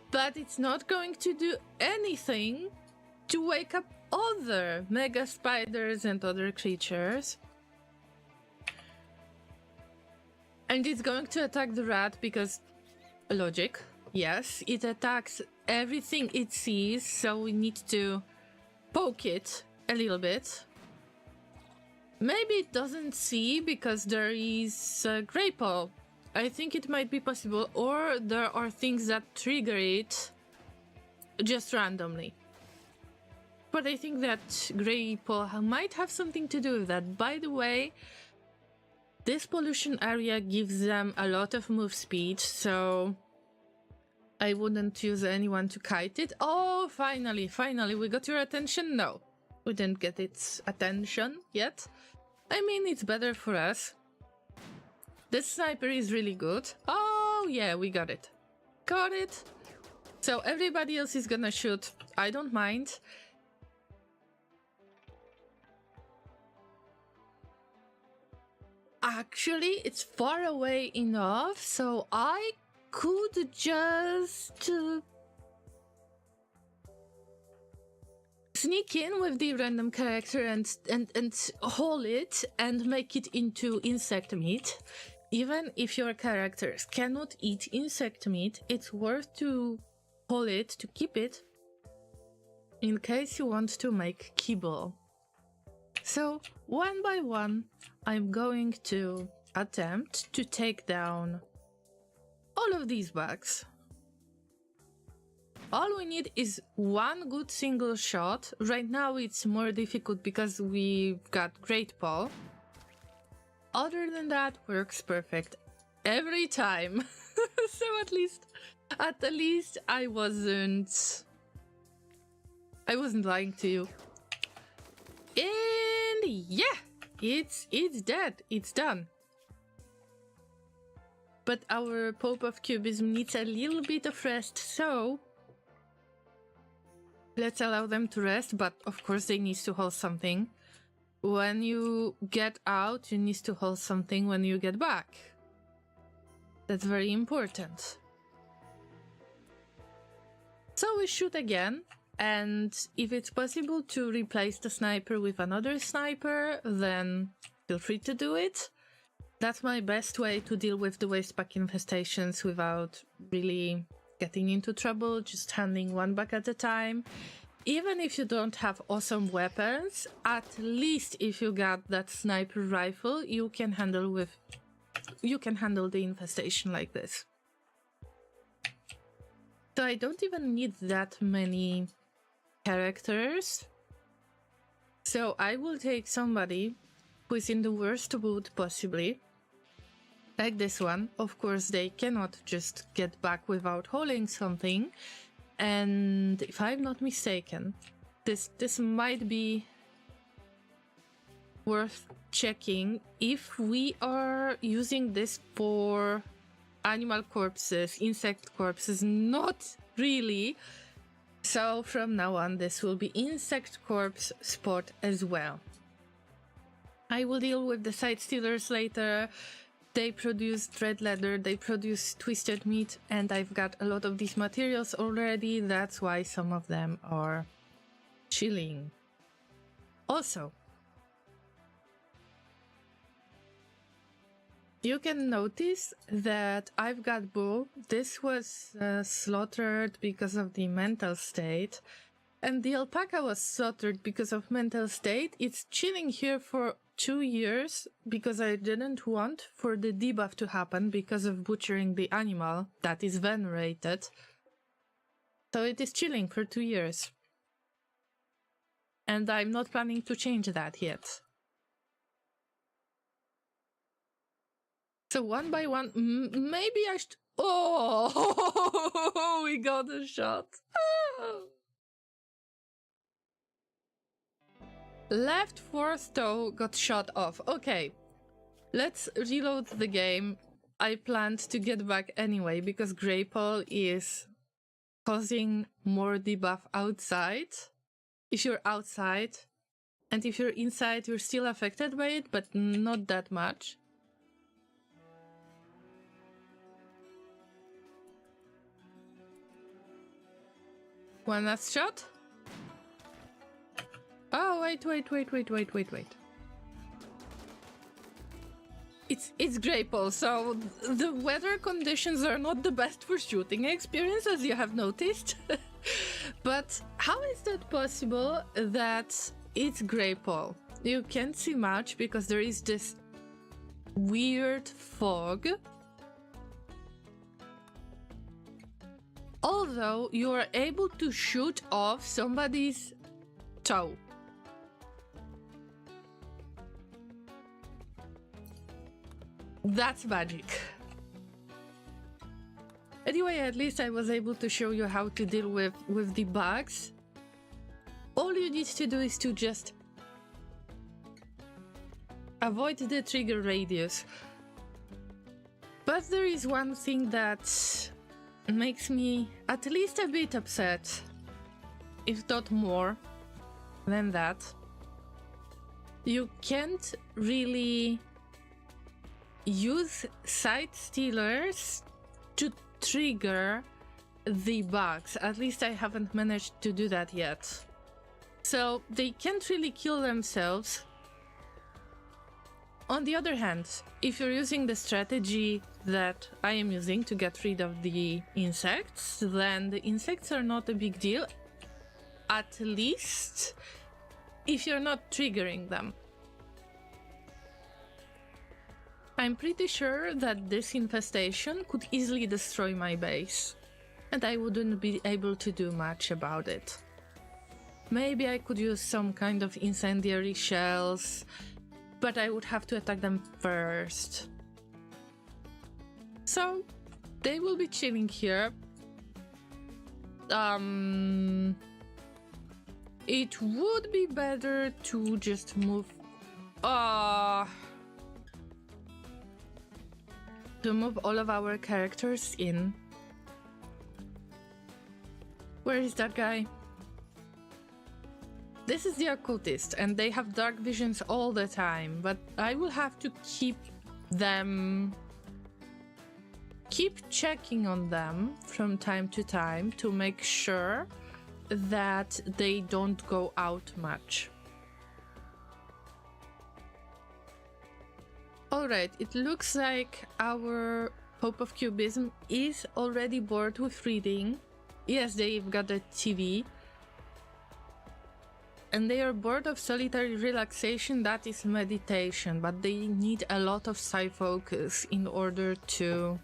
but it's not going to do anything to wake up other mega spiders and other creatures. And it's going to attack the rat because logic. Yes, it attacks everything it sees, so we need to poke it a little bit. Maybe it doesn't see because there is Greypaw. I think it might be possible, or there are things that trigger it just randomly. But I think that Greypaw might have something to do with that. By the way, this pollution area gives them a lot of move speed, so I wouldn't use anyone to kite it. Oh, finally, we got your attention? No, we didn't get its attention yet. I mean, it's better for us. This sniper is really good. Oh, yeah, we got it. Got it. So everybody else is gonna shoot. I don't mind. Actually, it's far away enough, so I could just sneak in with the random character and haul it and make it into insect meat. Even if your characters cannot eat insect meat, it's worth to haul it to keep it in case you want to make kibble. So, one by one, I'm going to attempt to take down all of these bugs. All we need is one good single shot. Right now it's more difficult because we've got Greypaw. other than that, works perfect every time. So at least I wasn't lying to you. And yeah, it's dead. It's done. But our Pope of Cubism needs a little bit of rest, so let's allow them to rest, but of course they need to hold something. When you get out, you need to hold something when you get back. That's very important. So we shoot again, and if it's possible to replace the sniper with another sniper, then feel free to do it. That's my best way to deal with the wastepack infestations without really getting into trouble, just handling one back at a time. Even if you don't have awesome weapons, at least if you got that sniper rifle, you can handle the infestation like this. So I don't even need that many characters. So I will take somebody who is in the worst mood possibly. Like this one. Of course, they cannot just get back without holding something. And if I'm not mistaken, this might be worth checking if we are using this for animal corpses, insect corpses. Not really. So from now on, this will be insect corpse spot as well. I will deal with the side stealers later. They produce dread leather, they produce twisted meat, and I've got a lot of these materials already. That's why some of them are chilling. Also, you can notice that I've got bull. This was slaughtered because of the mental state, and the alpaca was slaughtered because of mental state. It's chilling here for 2 years because I didn't want for the debuff to happen because of butchering the animal that is venerated. So it is chilling for 2 years. And I'm not planning to change that yet. So one by one, maybe I should... Oh, we got a shot. Oh. Left fourth toe got shot off. Okay, let's reload the game. I planned to get back anyway because Grapple is causing more debuff outside. If you're outside, and if you're inside, you're still affected by it, but not that much. One last shot. Oh, wait. It's Grapple, so the weather conditions are not the best for shooting experience, as you have noticed. But how is that possible that it's Grapple? You can't see much because there is this weird fog. Although you are able to shoot off somebody's toe. That's magic. Anyway, at least I was able to show you how to deal with the bugs. All you need to do is to just avoid the trigger radius. But there is one thing that makes me at least a bit upset, if not more than that. You can't really use side stealers to trigger the bugs. At least I haven't managed to do that yet. So they can't really kill themselves. On the other hand, if you're using the strategy that I am using to get rid of the insects, then the insects are not a big deal. At least if you're not triggering them. I'm pretty sure that this infestation could easily destroy my base, and I wouldn't be able to do much about it. Maybe I could use some kind of incendiary shells, but I would have to attack them first. So they will be chilling here. It would be better to just move to move all of our characters in. Where is that guy? This is the occultist, and they have dark visions all the time, but I will have to keep checking on them from time to time to make sure that they don't go out much. Alright, it looks like our Pope of Cubism is already bored with reading. Yes, they've got a TV. And they are bored of solitary relaxation, that is meditation, but they need a lot of psi focus in order to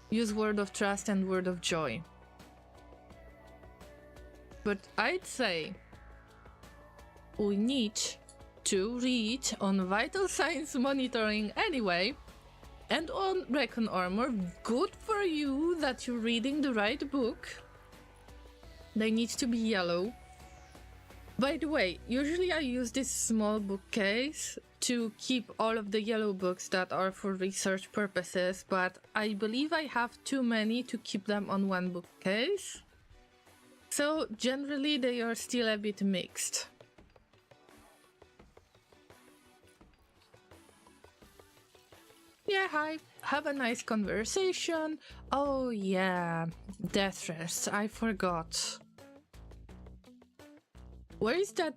use Word of Trust and Word of Joy. But I'd say we need to read on Vital Signs Monitoring anyway, and on Recon Armor. Good for you that you're reading the right book. They need to be yellow. By the way, usually I use this small bookcase to keep all of the yellow books that are for research purposes, but I believe I have too many to keep them on one bookcase. So generally they are still a bit mixed. Yeah, hi. Have a nice conversation. Oh yeah, death rest, I forgot. Where is that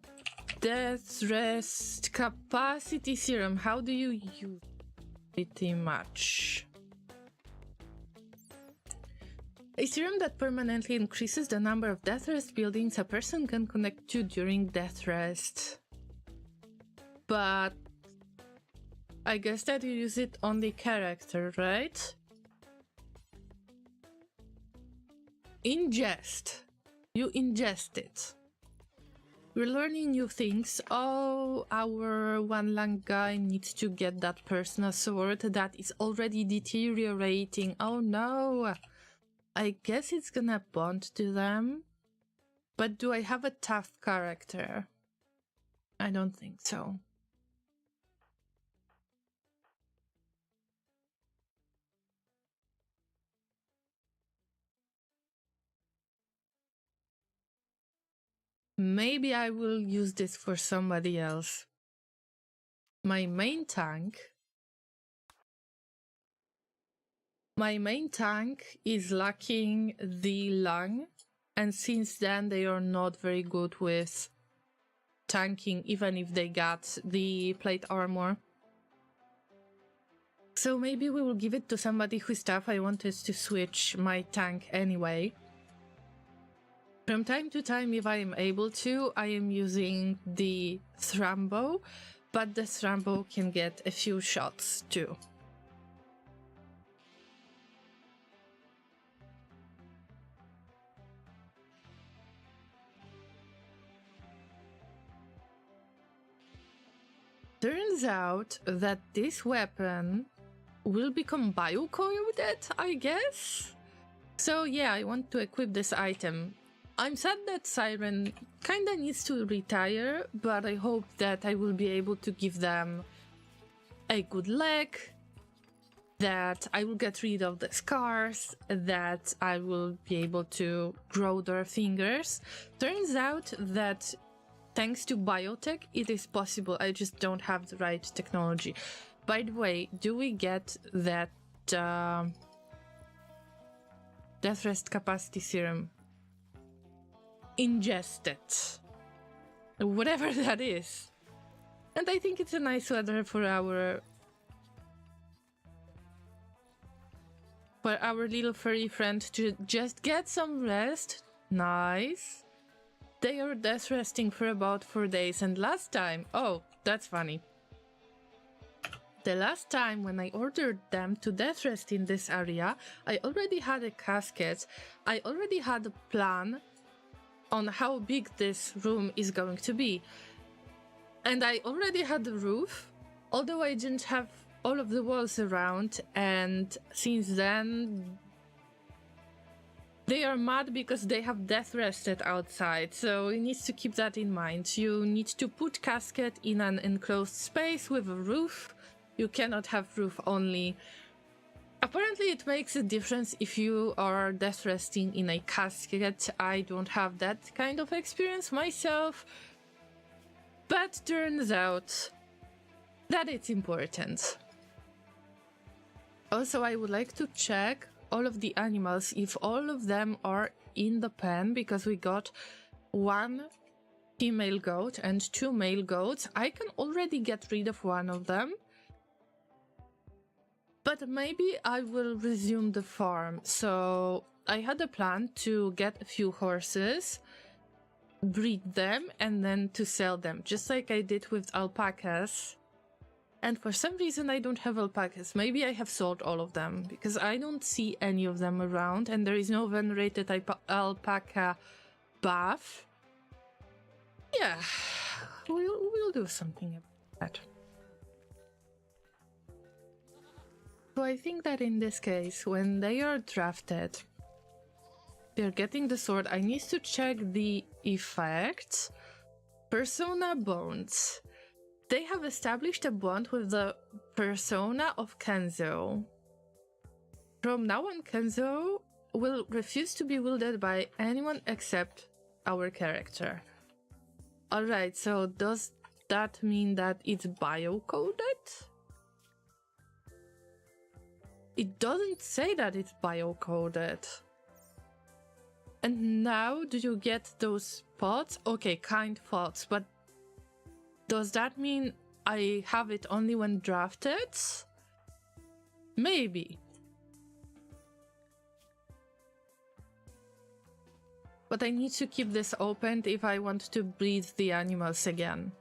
death rest capacity serum? How do you use it? Pretty much. A serum that permanently increases the number of death rest buildings a person can connect to during death rest. But I guess that you use it on the character, right? Ingest. You ingest it. We're learning new things. Oh, our one lung guy needs to get that personal sword that is already deteriorating. Oh no. I guess it's gonna bond to them. But do I have a tough character? I don't think so. Maybe I will use this for somebody else. My main tank is lacking the lung, and since then they are not very good with tanking, even if they got the plate armor. So maybe we will give it to somebody whose stuff I wanted to switch my tank anyway. From time to time, if I am able to, I am using the Thrambo, but the Thrambo can get a few shots too. Turns out that this weapon will become bio-coded, I guess? So yeah, I want to equip this item. I'm sad that Siren kinda needs to retire, but I hope that I will be able to give them a good leg, that I will get rid of the scars, that I will be able to grow their fingers. Turns out that thanks to biotech, it is possible. I just don't have the right technology. By the way, do we get that death rest capacity serum? Ingest it. Whatever that is. And I think it's a nice weather for our little furry friend to just get some rest. Nice. They are death resting for about 4 days, and last time, oh, that's funny. The last time when I ordered them to death rest in this area, I already had a casket. I already had a plan on how big this room is going to be. And I already had the roof, although I didn't have all of the walls around, and since then they are mad because they have death rested outside, so you need to keep that in mind. You need to put casket in an enclosed space with a roof. You cannot have roof only. Apparently it makes a difference if you are death resting in a casket. I don't have that kind of experience myself, but turns out that it's important. Also, I would like to check all of the animals, if all of them are in the pen, because we got 1 female goat and 2 male goats. I can already get rid of one of them, but maybe I will resume the farm. So I had a plan to get a few horses, breed them, and then to sell them, just like I did with alpacas. And for some reason I don't have alpacas. Maybe I have sold all of them, because I don't see any of them around, and there is no venerated alpaca buff. Yeah, we'll do something about that. So I think that in this case, when they are drafted, they're getting the sword. I need to check the effects. Persona bonds. They have established a bond with the persona of Kenzo. From now on, Kenzo will refuse to be wielded by anyone except our character. Alright, so does that mean that it's bio-coded? It doesn't say that it's bio-coded. And now, do you get those pots? Okay, kind pots, but does that mean I have it only when drafted? Maybe. But I need to keep this open if I want to breed the animals again.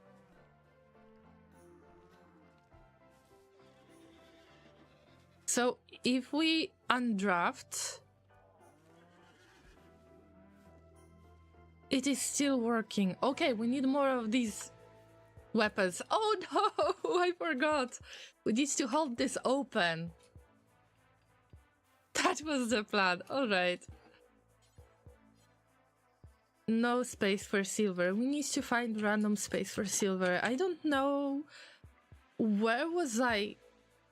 So if we undraft, it is still working. Okay, we need more of these weapons. Oh no, I forgot. We need to hold this open. That was the plan. All right. No space for silver. We need to find random space for silver. I don't know where was I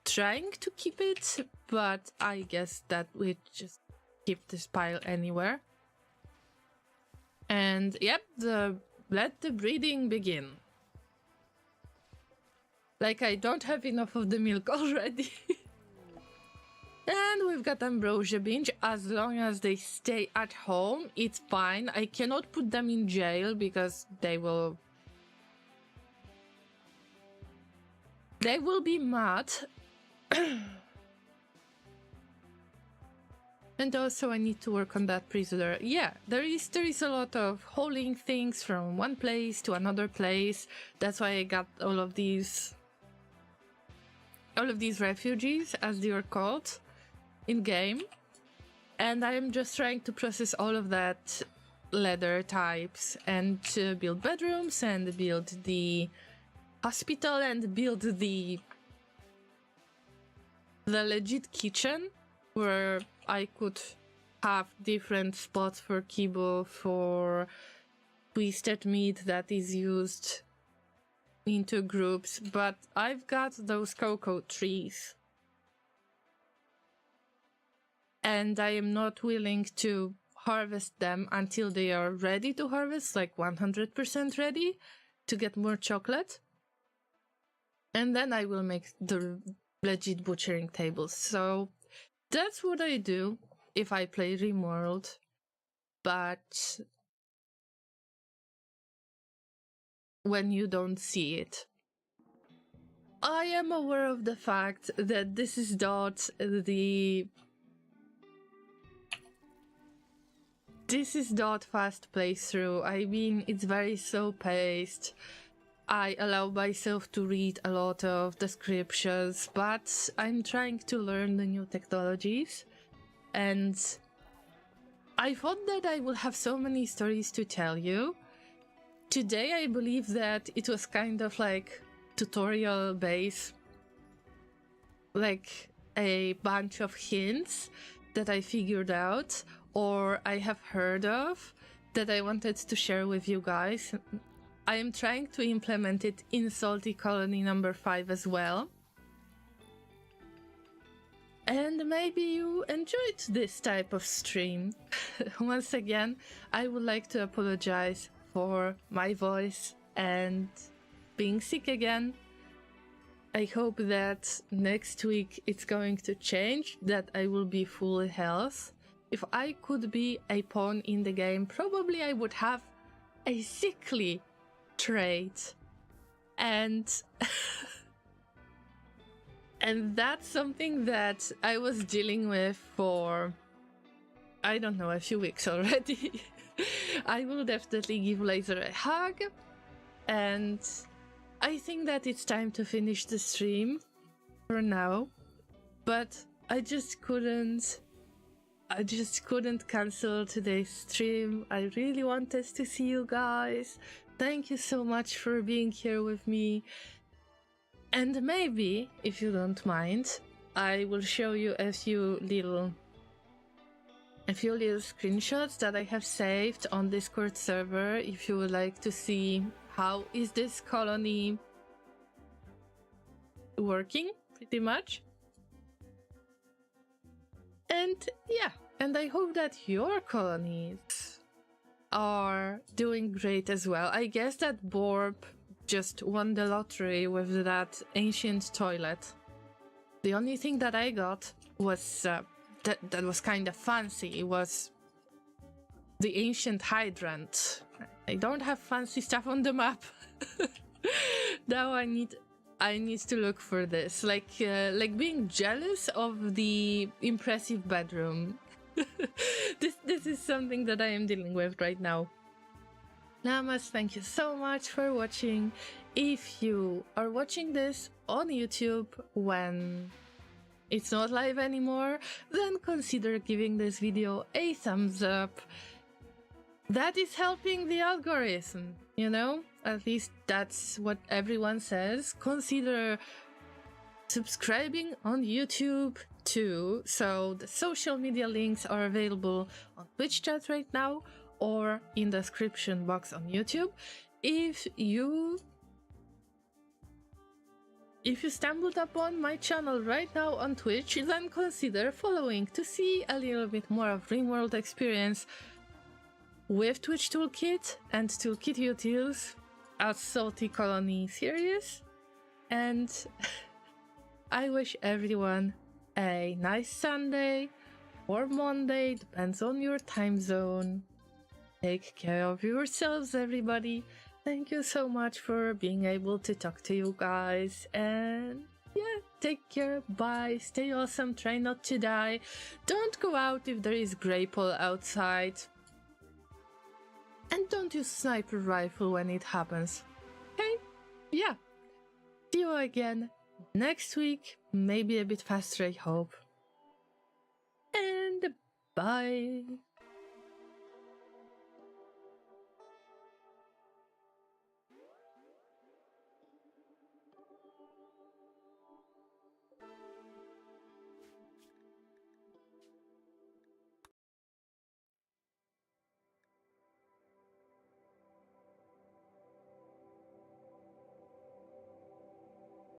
trying to keep it, but I guess that we just keep this pile anywhere. And yep, let the breeding begin. Like, I don't have enough of the milk already. And we've got ambrosia binge. As long as they stay at home, it's fine. I cannot put them in jail because they will be mad. And also I need to work on that prisoner. Yeah, there is a lot of hauling things from one place to another place. That's why I got all of these refugees, as they are called in game. And I am just trying to process all of that leather types and to build bedrooms and build the hospital and build the legit kitchen where I could have different spots for kibo, for twisted meat that is used into groups. But I've got those cocoa trees and I am not willing to harvest them until they are ready to harvest, like 100% ready, to get more chocolate. And then I will make the legit butchering tables. So that's what I do if I play Rimworld. But when you don't see it, I am aware of the fact that this is not fast playthrough. I mean, it's very slow paced. I allow myself to read a lot of descriptions, but I'm trying to learn the new technologies. And I thought that I will have so many stories to tell you, today I believe that it was kind of like tutorial base, like a bunch of hints that I figured out or I have heard of that I wanted to share with you guys. I am trying to implement it in Salty Colony number 5 as well. And maybe you enjoyed this type of stream. Once again, I would like to apologize for my voice and being sick again. I hope that next week it's going to change, that I will be full health. If I could be a pawn in the game, probably I would have a sickly trait. And and that's something that I was dealing with for, I don't know, a few weeks already. I will definitely give Laser a hug, and I think that it's time to finish the stream for now, but I just couldn't cancel today's stream. I really wanted to see you guys. Thank you so much for being here with me. And maybe, if you don't mind, I will show you a few little screenshots that I have saved on Discord server if you would like to see how is this colony working, pretty much. And yeah, and I hope that your colonies are doing great as well. I guess that Borb just won the lottery with that ancient toilet. The only thing that I got was that was kind of fancy. It was the ancient hydrant. I don't have fancy stuff on the map. Now I need to look for this, like being jealous of the impressive bedroom. This is something that I am dealing with right now. Llamas, thank you so much for watching. If you are watching this on YouTube when it's not live anymore, then consider giving this video a thumbs up. That is helping the algorithm, you know? At least that's what everyone says. Consider subscribing on YouTube too. So the social media links are available on Twitch chat right now or in the description box on YouTube. If you stumbled upon my channel right now on Twitch, then consider following to see a little bit more of Rimworld experience with Twitch Toolkit and Toolkit Utils as Salty Colony series. And I wish everyone a nice Sunday or Monday, depends on your time zone. Take care of yourselves, everybody. Thank you so much for being able to talk to you guys. And yeah, take care. Bye. Stay awesome. Try not to die. Don't go out if there is grapple outside. And don't use sniper rifle when it happens. Okay? Yeah. See you again next week. Maybe a bit faster, I hope. And bye.